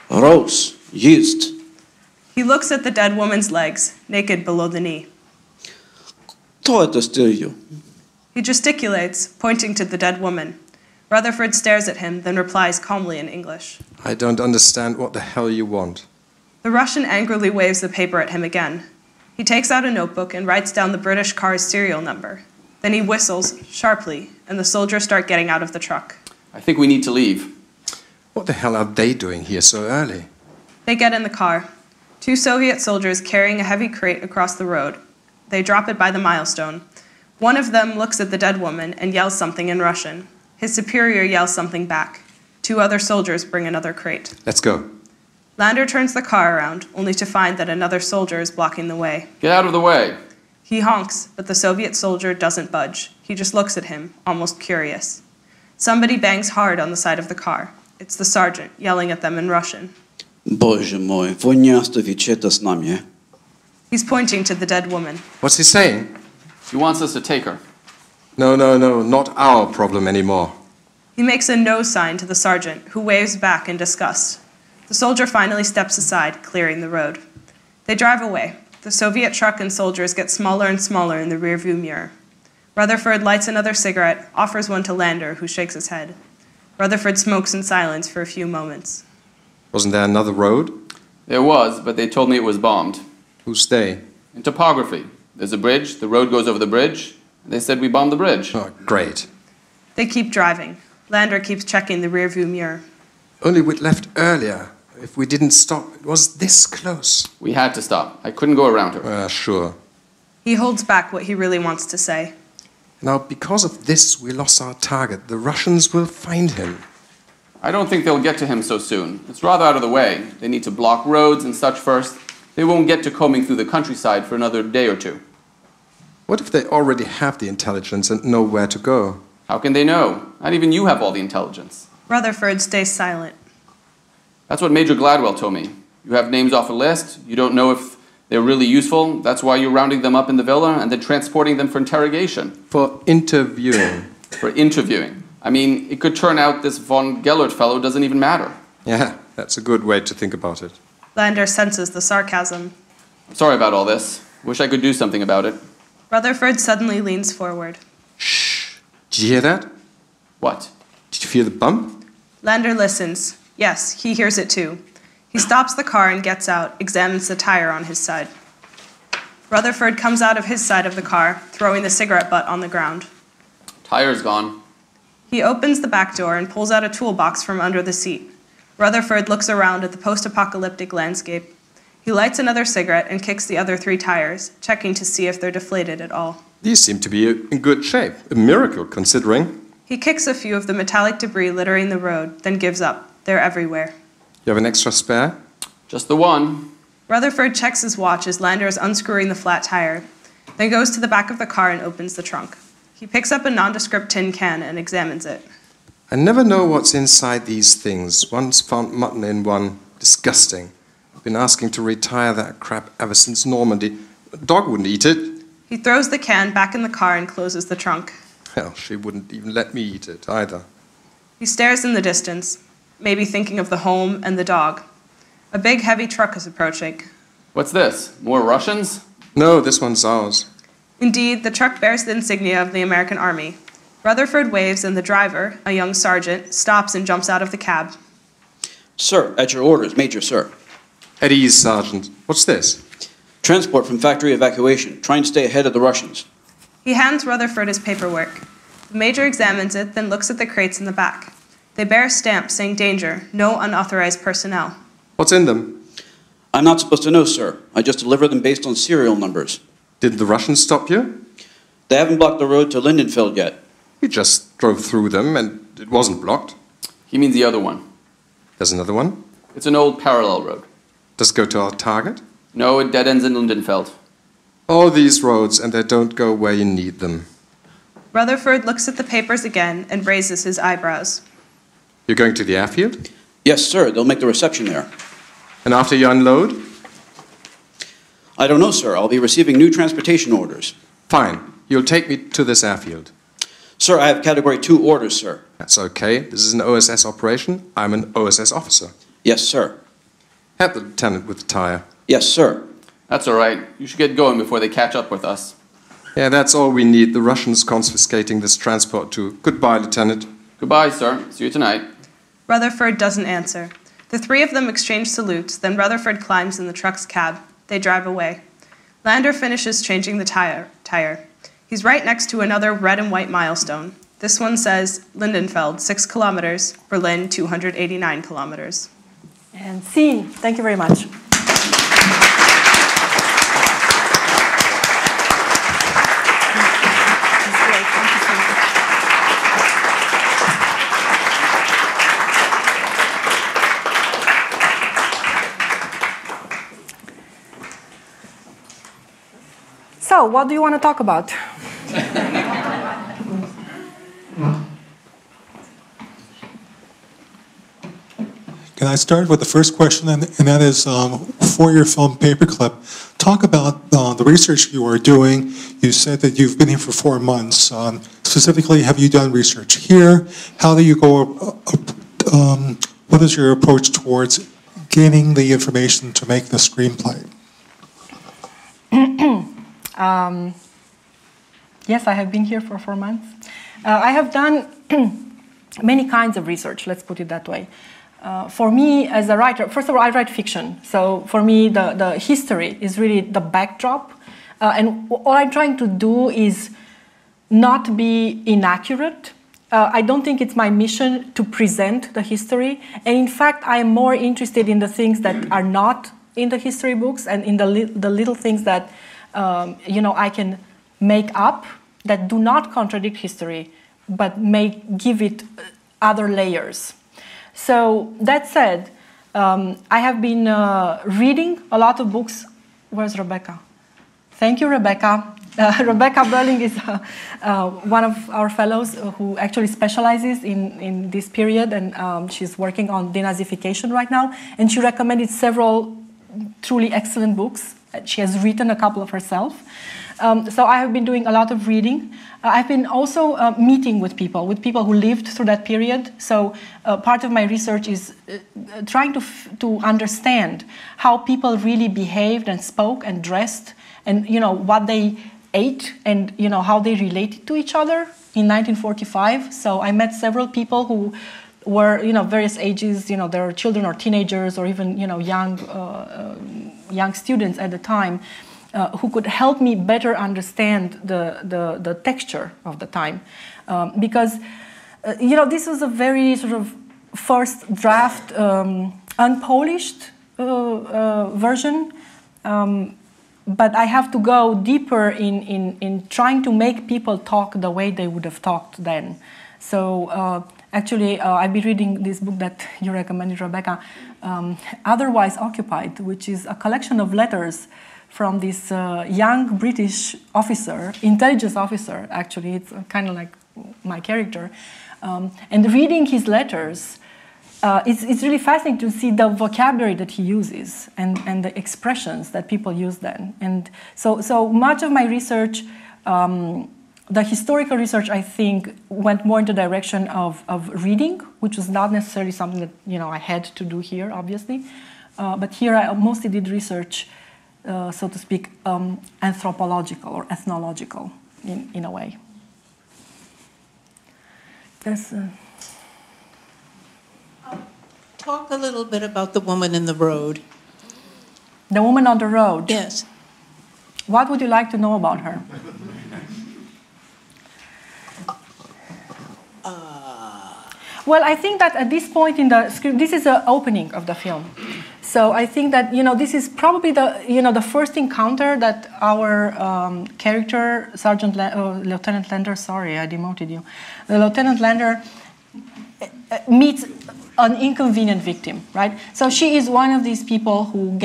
Raus, есть. He looks at the dead woman's legs, naked below the knee. Кто это сделал? He gesticulates, pointing to the dead woman. Rutherford stares at him, then replies calmly in English. I don't understand what the hell you want. The Russian angrily waves the paper at him again. He takes out a notebook and writes down the British car's serial number. Then he whistles, sharply, and the soldiers start getting out of the truck. I think we need to leave. What the hell are they doing here so early? They get in the car. Two Soviet soldiers carrying a heavy crate across the road. They drop it by the milestone. One of them looks at the dead woman and yells something in Russian. His superior yells something back. Two other soldiers bring another crate. Let's go. Lander turns the car around, only to find that another soldier is blocking the way. Get out of the way. He honks, but the Soviet soldier doesn't budge. He just looks at him, almost curious. Somebody bangs hard on the side of the car. It's the sergeant, yelling at them in Russian. Боже мой, вы не оставите это с нами. He's pointing to the dead woman. What's he saying? He wants us to take her. No, not our problem anymore. He makes a no sign to the sergeant, who waves back in disgust. The soldier finally steps aside, clearing the road. They drive away. The Soviet truck and soldiers get smaller and smaller in the rearview mirror. Rutherford lights another cigarette, offers one to Lander, who shakes his head. Rutherford smokes in silence for a few moments. Wasn't there another road? There was, but they told me it was bombed. Who's they? In topography. There's a bridge, the road goes over the bridge. They said we bombed the bridge. Oh, great. They keep driving. Lander keeps checking the rearview mirror. Only we'd left earlier. If we didn't stop, it was this close. We had to stop. I couldn't go around her. Sure. He holds back what he really wants to say. Now, because of this, we lost our target. The Russians will find him. I don't think they'll get to him so soon. It's rather out of the way. They need to block roads and such first. They won't get to combing through the countryside for another day or two. What if they already have the intelligence and know where to go? How can they know? Not even you have all the intelligence. Rutherford stays silent. That's what Major Gladwell told me. You have names off a list. You don't know if they're really useful. That's why you're rounding them up in the villa and then transporting them for interrogation. For interviewing. For interviewing. I mean, it could turn out this von Gellert fellow doesn't even matter. Yeah, that's a good way to think about it. Lander senses the sarcasm. I'm sorry about all this. Wish I could do something about it. Rutherford suddenly leans forward. Shh. Did you hear that? What? Did you feel the bump? Lander listens. Yes, he hears it too. He stops the car and gets out, examines the tire on his side. Rutherford comes out of his side of the car, throwing the cigarette butt on the ground. Tire's gone. He opens the back door and pulls out a toolbox from under the seat. Rutherford looks around at the post-apocalyptic landscape. He lights another cigarette and kicks the other 3 tires, checking to see if they're deflated at all. These seem to be in good shape. A miracle, considering. He kicks a few of the metallic debris littering the road, then gives up. They're everywhere. You have an extra spare? Just the one. Rutherford checks his watch as Lander is unscrewing the flat tire, then goes to the back of the car and opens the trunk. He picks up a nondescript tin can and examines it. I never know what's inside these things. Once found mutton in one. Disgusting. Been asking to retire that crap ever since Normandy. A dog wouldn't eat it. He throws the can back in the car and closes the trunk. Hell, she wouldn't even let me eat it either. He stares in the distance, maybe thinking of the home and the dog. A big, heavy truck is approaching. What's this? More Russians? No, this one's ours. Indeed, the truck bears the insignia of the American Army. Rutherford waves and the driver, a young sergeant, stops and jumps out of the cab. Sir, at your orders, Major, sir. At ease, Sergeant. What's this? Transport from factory evacuation, trying to stay ahead of the Russians. He hands Rutherford his paperwork. The major examines it, then looks at the crates in the back. They bear a stamp saying danger, no unauthorized personnel. What's in them? I'm not supposed to know, sir. I just deliver them based on serial numbers. Did the Russians stop you? They haven't blocked the road to Lindenfeld yet. We just drove through them and it wasn't blocked. He means the other one. There's another one. It's an old parallel road. Does it go to our target? No, it dead ends in Lindenfeld. All these roads, and they don't go where you need them. Rutherford looks at the papers again and raises his eyebrows. You're going to the airfield? Yes, sir. They'll make the reception there. And after you unload? I don't know, sir. I'll be receiving new transportation orders. Fine. You'll take me to this airfield. Sir, I have Category 2 orders, sir. That's okay. This is an OSS operation. I'm an OSS officer. Yes, sir. Help the lieutenant with the tire. Yes, sir. That's all right. You should get going before they catch up with us. Yeah, that's all we need. The Russians confiscating this transport too. Goodbye, Lieutenant. Goodbye, sir. See you tonight. Rutherford doesn't answer. The three of them exchange salutes, then Rutherford climbs in the truck's cab. They drive away. Lander finishes changing the tire. He's right next to another red and white milestone. This one says Lindenfeld, 6 kilometers, Berlin, 289 kilometers. And scene. Thank you very much. So, what do you want to talk about? Can I start with the first question, and that is, for your film Paperclip, talk about the research you are doing. You said that you've been here for 4 months. Specifically, have you done research here? How do you go, what is your approach towards gaining the information to make the screenplay? Yes, I have been here for 4 months. I have done many kinds of research, let's put it that way. For me, as a writer, first of all, I write fiction. So for me, the history is really the backdrop. And all I'm trying to do is not be inaccurate. I don't think it's my mission to present the history. And in fact, I am more interested in the things that are not in the history books and in the little things that I can make up that do not contradict history, but give it other layers. So that said, I have been reading a lot of books. Where's Rebecca? Thank you, Rebecca. Rebecca Berling is one of our fellows who actually specializes in this period, and she's working on denazification right now. And she recommended several truly excellent books. She has written a couple of herself. So I have been doing a lot of reading. I've been also meeting with people who lived through that period. So part of my research is trying to understand how people really behaved and spoke and dressed, and what they ate, and how they related to each other in 1945. So I met several people who were various ages. They were children or teenagers or even young students at the time. Who could help me better understand the texture of the time. Because, this was a very sort of first draft, unpolished version, but I have to go deeper in trying to make people talk the way they would have talked then. So actually, I've been reading this book that you recommended, Rebecca, Otherwise Occupied, which is a collection of letters from this young British officer, intelligence officer, actually, it's kind of like my character, And reading his letters, it's really fascinating to see the vocabulary that he uses and the expressions that people use then. And so much of my research, the historical research, I think, went more into the direction of reading, which was not necessarily something that I had to do here, obviously. But here I mostly did research, so to speak, anthropological or ethnological in a way. There's Talk a little bit about the woman in the road. The woman on the road? Yes. What would you like to know about her? Well, I think that at this point in the script, this is the opening of the film. So I think that, this is probably the first encounter that our character, Lieutenant Lander, sorry, I demoted you. The Lieutenant Lander meets an inconvenient victim, right? So she is one of these people who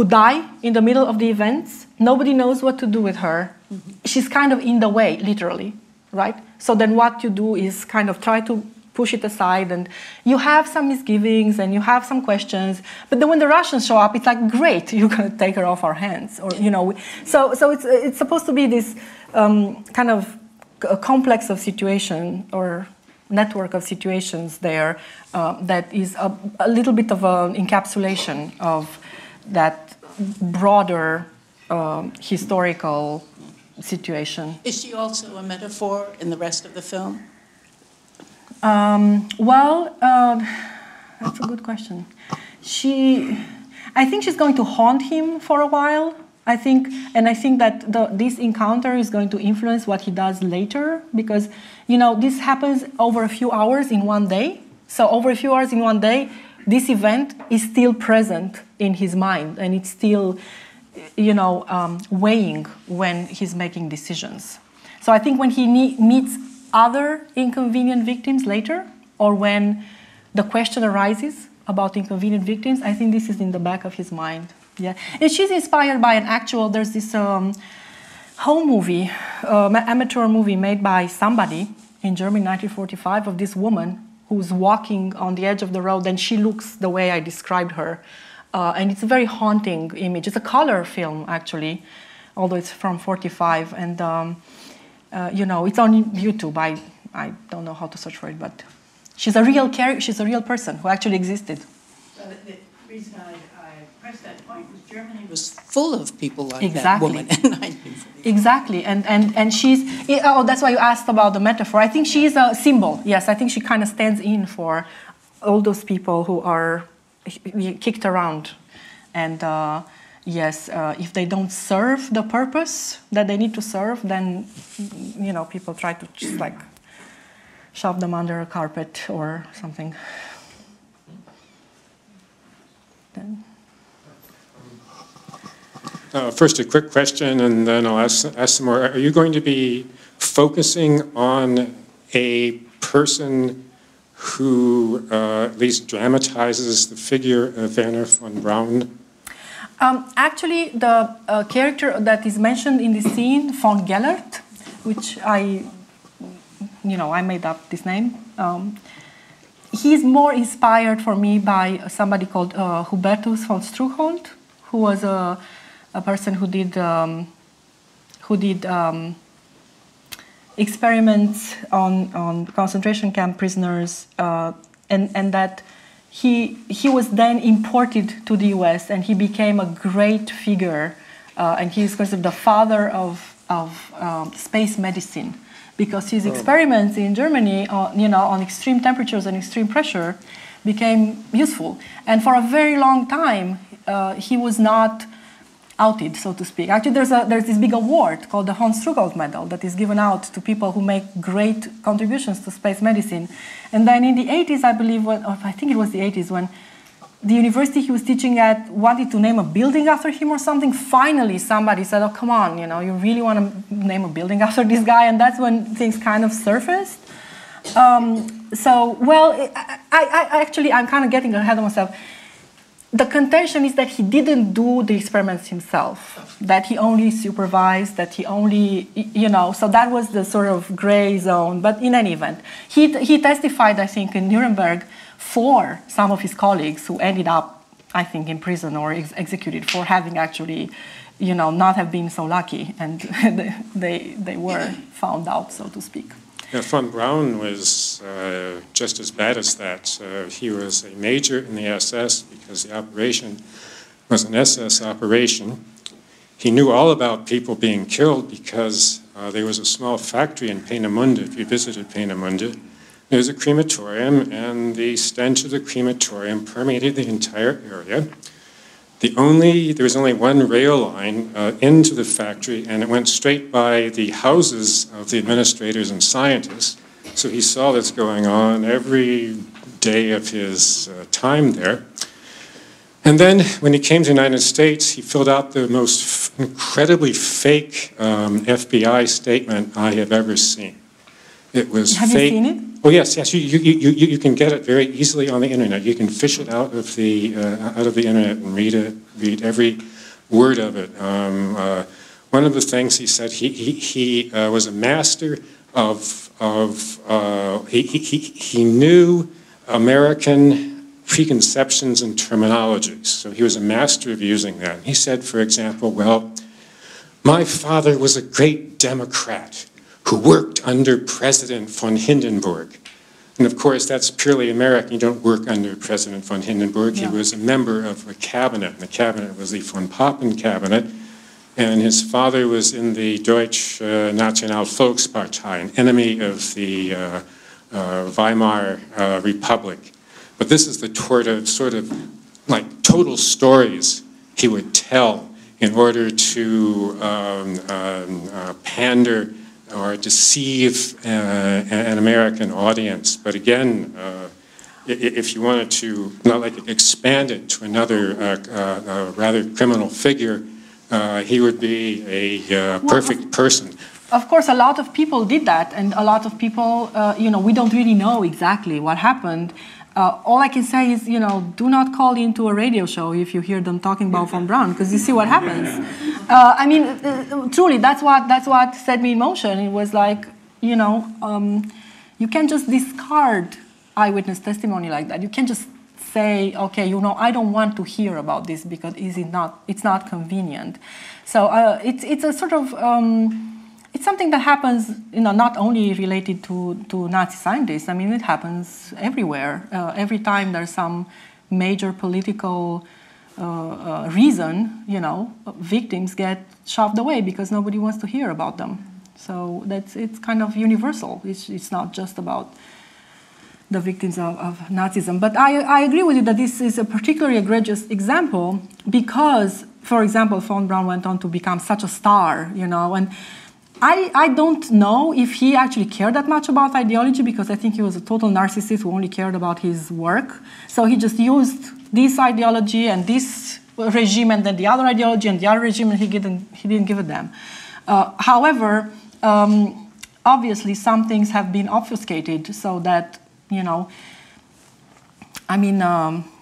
die in the middle of the events. Nobody knows what to do with her. She's kind of in the way, literally, right? So then what you do is kind of try to push it aside, and you have some misgivings and you have some questions, but then when the Russians show up, it's like, great, you're going to take her off our hands, or so it's supposed to be this kind of a complex of situation or network of situations there that is a little bit of an encapsulation of that broader historical situation. Is she also a metaphor in the rest of the film? That's a good question. I think she's going to haunt him for a while. I think that this encounter is going to influence what he does later, because this happens over a few hours in one day. So over a few hours in one day, this event is still present in his mind, and it's still weighing when he's making decisions. So I think when he meets other inconvenient victims later, or when the question arises about inconvenient victims, I think this is in the back of his mind. Yeah, and she's inspired by there's this home movie, amateur movie made by somebody in Germany in 1945 of this woman who's walking on the edge of the road, and she looks the way I described her. And it's a very haunting image. It's a color film, actually, although it's from 45. And, it's on YouTube. I don't know how to search for it, but she's a real character. She's a real person who actually existed. So the reason I pressed that point was Germany was full of people like exactly. that woman in 1945. Exactly. And she's... that's why you asked about the metaphor. I think she is a symbol. Yes, I think she kind of stands in for all those people who are kicked around. And yes, if they don't serve the purpose that they need to serve, then, people try to just like shove them under a carpet or something. Then. First, a quick question, and then I'll ask some more. Are you going to be focusing on a person who at least dramatizes the figure of Werner von Braun? Actually, the character that is mentioned in the scene, von Gellert, which I made up this name. He's more inspired for me by somebody called Hubertus von Struckhold, who was a person who did experiments on concentration camp prisoners, and that he was then imported to the U.S. and he became a great figure, and he is considered the father of space medicine, because his experiments in Germany, on extreme temperatures and extreme pressure, became useful. And for a very long time, he was not outed, so to speak. Actually, there's this big award called the von Struckhold Medal that is given out to people who make great contributions to space medicine. And then in the 80s, I believe, I think it was the 80s, when the university he was teaching at wanted to name a building after him or something, finally somebody said, oh, come on, you really want to name a building after this guy? And that's when things kind of surfaced. I'm kind of getting ahead of myself. the contention is that he didn't do the experiments himself, that he only supervised, that he only, you know, so that was the sort of gray zone. But in any event, he testified, I think, in Nuremberg for some of his colleagues who ended up, I think, in prison or executed for having actually, you know, not have been so lucky, and they were found out, so to speak. Yeah, von Braun was just as bad as that. He was a major in the SS because the operation was an SS operation. He knew all about people being killed because there was a small factory in Peenemünde. If you visited Peenemünde, there was a crematorium, and the stench of the crematorium permeated the entire area. There was only one rail line into the factory, and it went straight by the houses of the administrators and scientists. So he saw this going on every day of his time there. And then when he came to the United States, he filled out the most incredibly fake FBI statement I have ever seen. It was Have fake. you seen it? Oh yes, yes. You can get it very easily on the internet. You can fish it out of the internet and read it, read every word of it. One of the things he said, he was a master of he knew American preconceptions and terminologies. So he was a master of using that. He said, for example, well, my father was a great Democrat who worked under President von Hindenburg. And of course, that's purely American. You don't work under President von Hindenburg. Yeah. He was a member of a cabinet, and the cabinet was the von Papen cabinet. And his father was in the Deutsche National Volkspartei, an enemy of the Weimar Republic. But this is the sort of like total stories he would tell in order to pander or deceive an American audience. But again, if you wanted to not like expand it to another rather criminal figure, he would be a perfect person. Of course, a lot of people did that, and a lot of people, you know, we don't really know exactly what happened. All I can say is, you know, do not call into a radio show if you hear them talking about von Braun, because you see what happens. I mean, truly, that's what set me in motion. It was like, you know, you can't just discard eyewitness testimony like that. You can't just say, okay, you know, I don't want to hear about this because it's not convenient. So it's a sort of it's something that happens, you know, not only related to Nazi scientists. I mean, it happens everywhere. Every time there's some major political reason, you know, victims get shoved away because nobody wants to hear about them. So it's kind of universal. It's not just about the victims of Nazism. But I agree with you that this is a particularly egregious example because, for example, von Braun went on to become such a star, you know, and I don't know if he actually cared that much about ideology, because I think he was a total narcissist who only cared about his work. So he just used this ideology and this regime and then the other ideology and the other regime, and he didn't give a damn. However, obviously some things have been obfuscated so that, you know, I mean,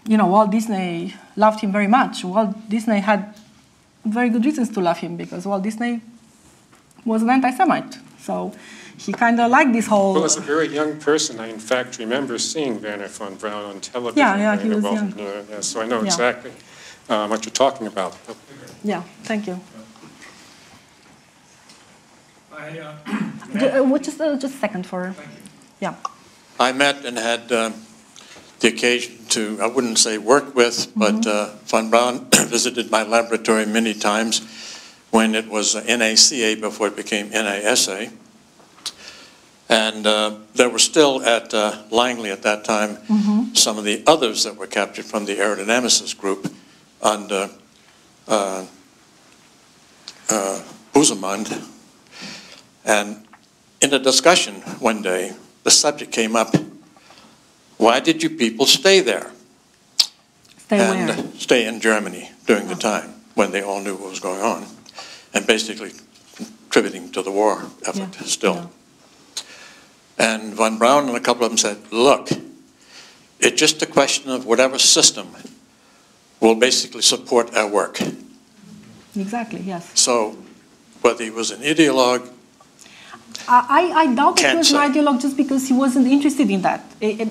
you know, Walt Disney loved him very much. Walt Disney had very good reasons to love him because Walt Disney was an anti-Semite. So he kind of liked this whole... Well, as a very young person, I in fact remember seeing Werner von Braun on television. Yeah, he was young. Yeah, so I know exactly what you're talking about. Yeah, thank you. Just a second for... Yeah. I met and had the occasion to, I wouldn't say work with, but von Braun visited my laboratory many times when it was NACA before it became NASA. And there were still at Langley at that time some of the others that were captured from the aerodynamicist group under Busemund. And in a discussion one day, the subject came up, why did you people stay there? Stay in Germany during the time when they all knew what was going on, and basically contributing to the war effort still. Yeah. And von Braun and a couple of them said, look, it's just a question of whatever system will basically support our work. Exactly, yes. So whether he was an ideologue, I doubt that he was an ideologue just because he wasn't interested in that.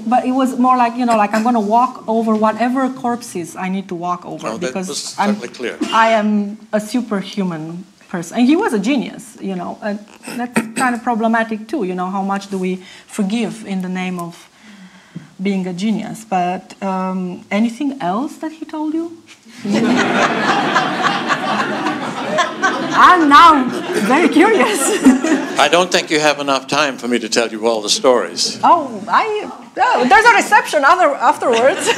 But it was more like, like I'm going to walk over whatever corpses I need to walk over. no, that was because certainly clear. I am a superhuman person. And he was a genius, and that's kind of problematic too, how much do we forgive in the name of being a genius. But anything else that he told you? I'm now very curious. I don't think you have enough time for me to tell you all the stories. There's a reception afterwards.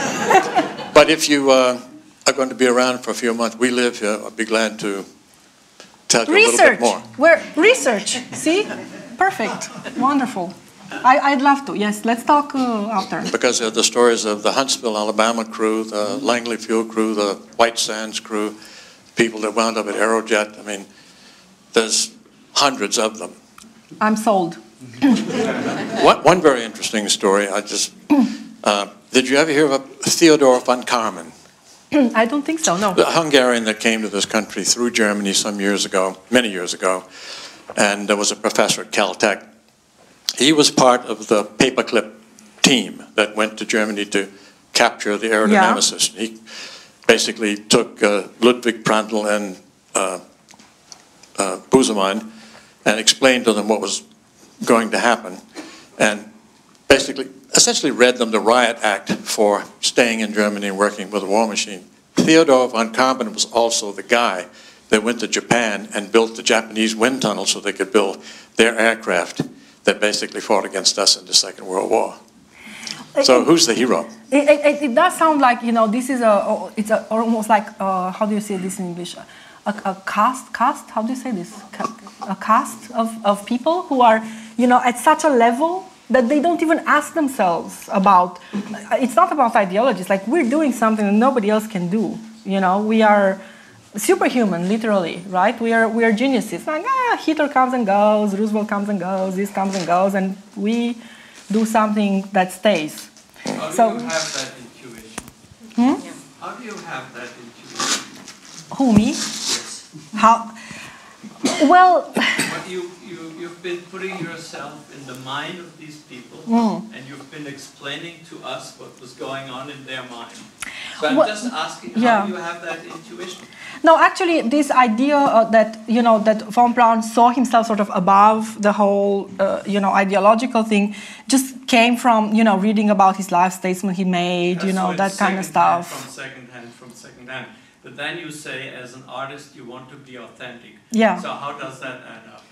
But if you are going to be around for a few months, we live here, I'd be glad to tell you a little bit more. Research, see? Perfect, wonderful. I'd love to, yes, let's talk after. Because there are the stories of the Huntsville, Alabama crew, the Langley Fuel crew, the White Sands crew, people that wound up at Aerojet. I mean, there's hundreds of them. I'm sold. One very interesting story, did you ever hear of Theodor von Karman? I don't think so, no. The Hungarian that came to this country through Germany some years ago, many years ago, and was a professor at Caltech. He was part of the Paperclip team that went to Germany to capture the aerodynamicist. Yeah. He basically took Ludwig Prandtl and Busemann and explained to them what was going to happen, and essentially read them the riot act for staying in Germany and working with a war machine. Theodor von Karman was also the guy that went to Japan and built the Japanese wind tunnel so they could build their aircraft that basically fought against us in the Second World War. So who's the hero? It does sound like, this is almost like, how do you say this in English? A caste, how do you say this? A caste of people who are, at such a level that they don't even ask themselves about, it's not about ideology, it's like we're doing something that nobody else can do. We are superhuman, literally, right? We are geniuses. Like, Hitler comes and goes, Roosevelt comes and goes, this comes and goes, and we do something that stays. How do you have that intuition? How do you have that intuition? Who, me? Yes. How? Well... But you've been putting yourself in the mind of these people, and you've been explaining to us what was going on in their mind. So I'm just asking, how do you have that intuition? No, actually, this idea that that von Braun saw himself sort of above the whole ideological thing just came from reading about his life statement he made, that kind of stuff. From second hand. But then you say, as an artist, you want to be authentic. Yeah. So how does that add up?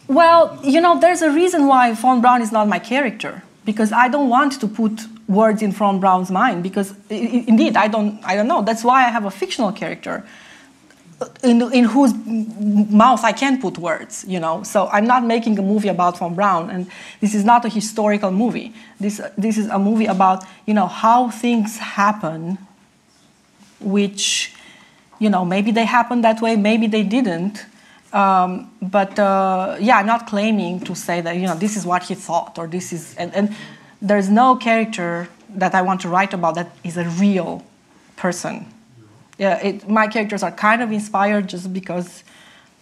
Well, there's a reason why von Braun is not my character, because I don't want to put words in von Braun's mind, because indeed I don't know. That's why I have a fictional character in whose mouth I can put words, So I'm not making a movie about von Braun, and this is not a historical movie. This is a movie about how things happen, which maybe they happened that way, maybe they didn't. I'm not claiming to say that this is what he thought, or this is, and there's no character that I want to write about that is a real person. My characters are kind of inspired just because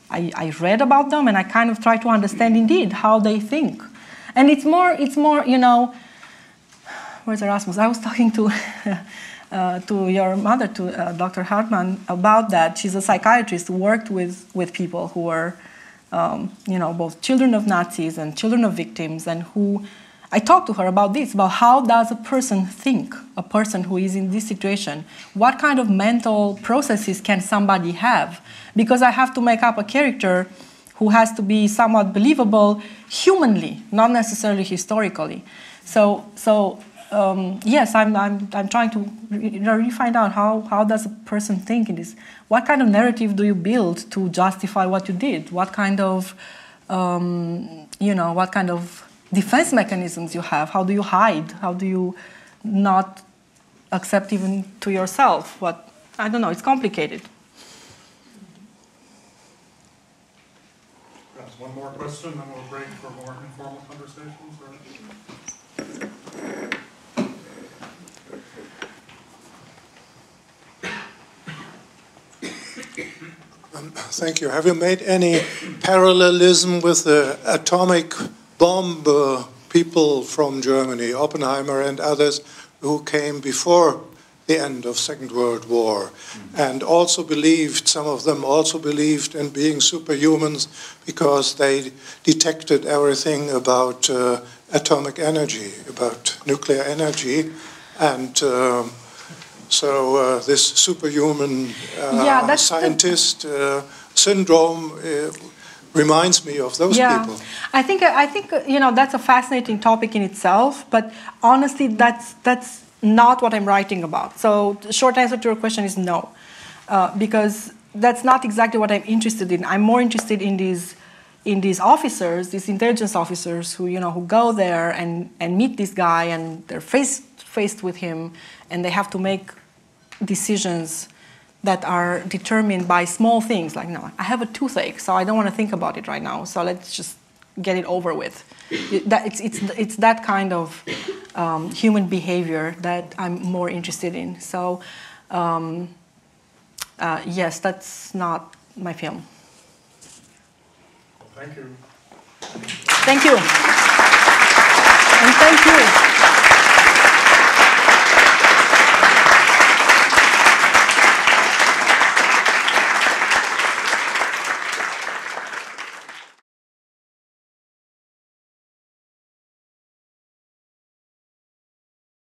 I read about them, and I kind of try to understand indeed how they think. And it's more where's Erasmus? I was talking to your mother, to Dr. Hartmann, about that. She's a psychiatrist who worked with people who were, both children of Nazis and children of victims, and who I talked to her about this, about how does a person think, a person who is in this situation? What kind of mental processes can somebody have? Because I have to make up a character who has to be somewhat believable humanly, not necessarily historically. Yes, I'm trying to really find out how does a person think in this. What kind of narrative do you build to justify what you did? What kind of, what kind of defense mechanisms you have? How do you hide? How do you not accept even to yourself? I don't know. It's complicated. Perhaps one more question, then we'll break for more informal conversations. Or... Thank you. Have you made any parallelism with the atomic bomb people from Germany, Oppenheimer and others, who came before the end of Second World War, and also believed, some of them also believed in being superhumans because they detected everything about atomic energy, about nuclear energy, and so this superhuman scientist syndrome reminds me of those people. I think that's a fascinating topic in itself, but honestly, that's not what I'm writing about. So the short answer to your question is no, because that's not exactly what I'm interested in. I'm more interested in these officers, these intelligence officers who go there and meet this guy, and they're faced with him, and they have to make decisions that are determined by small things, like, no, I have a toothache, so I don't want to think about it right now, so let's just get it over with. It's that kind of human behavior that I'm more interested in. So yes, that's not my film. Thank you. Thank you. And thank you.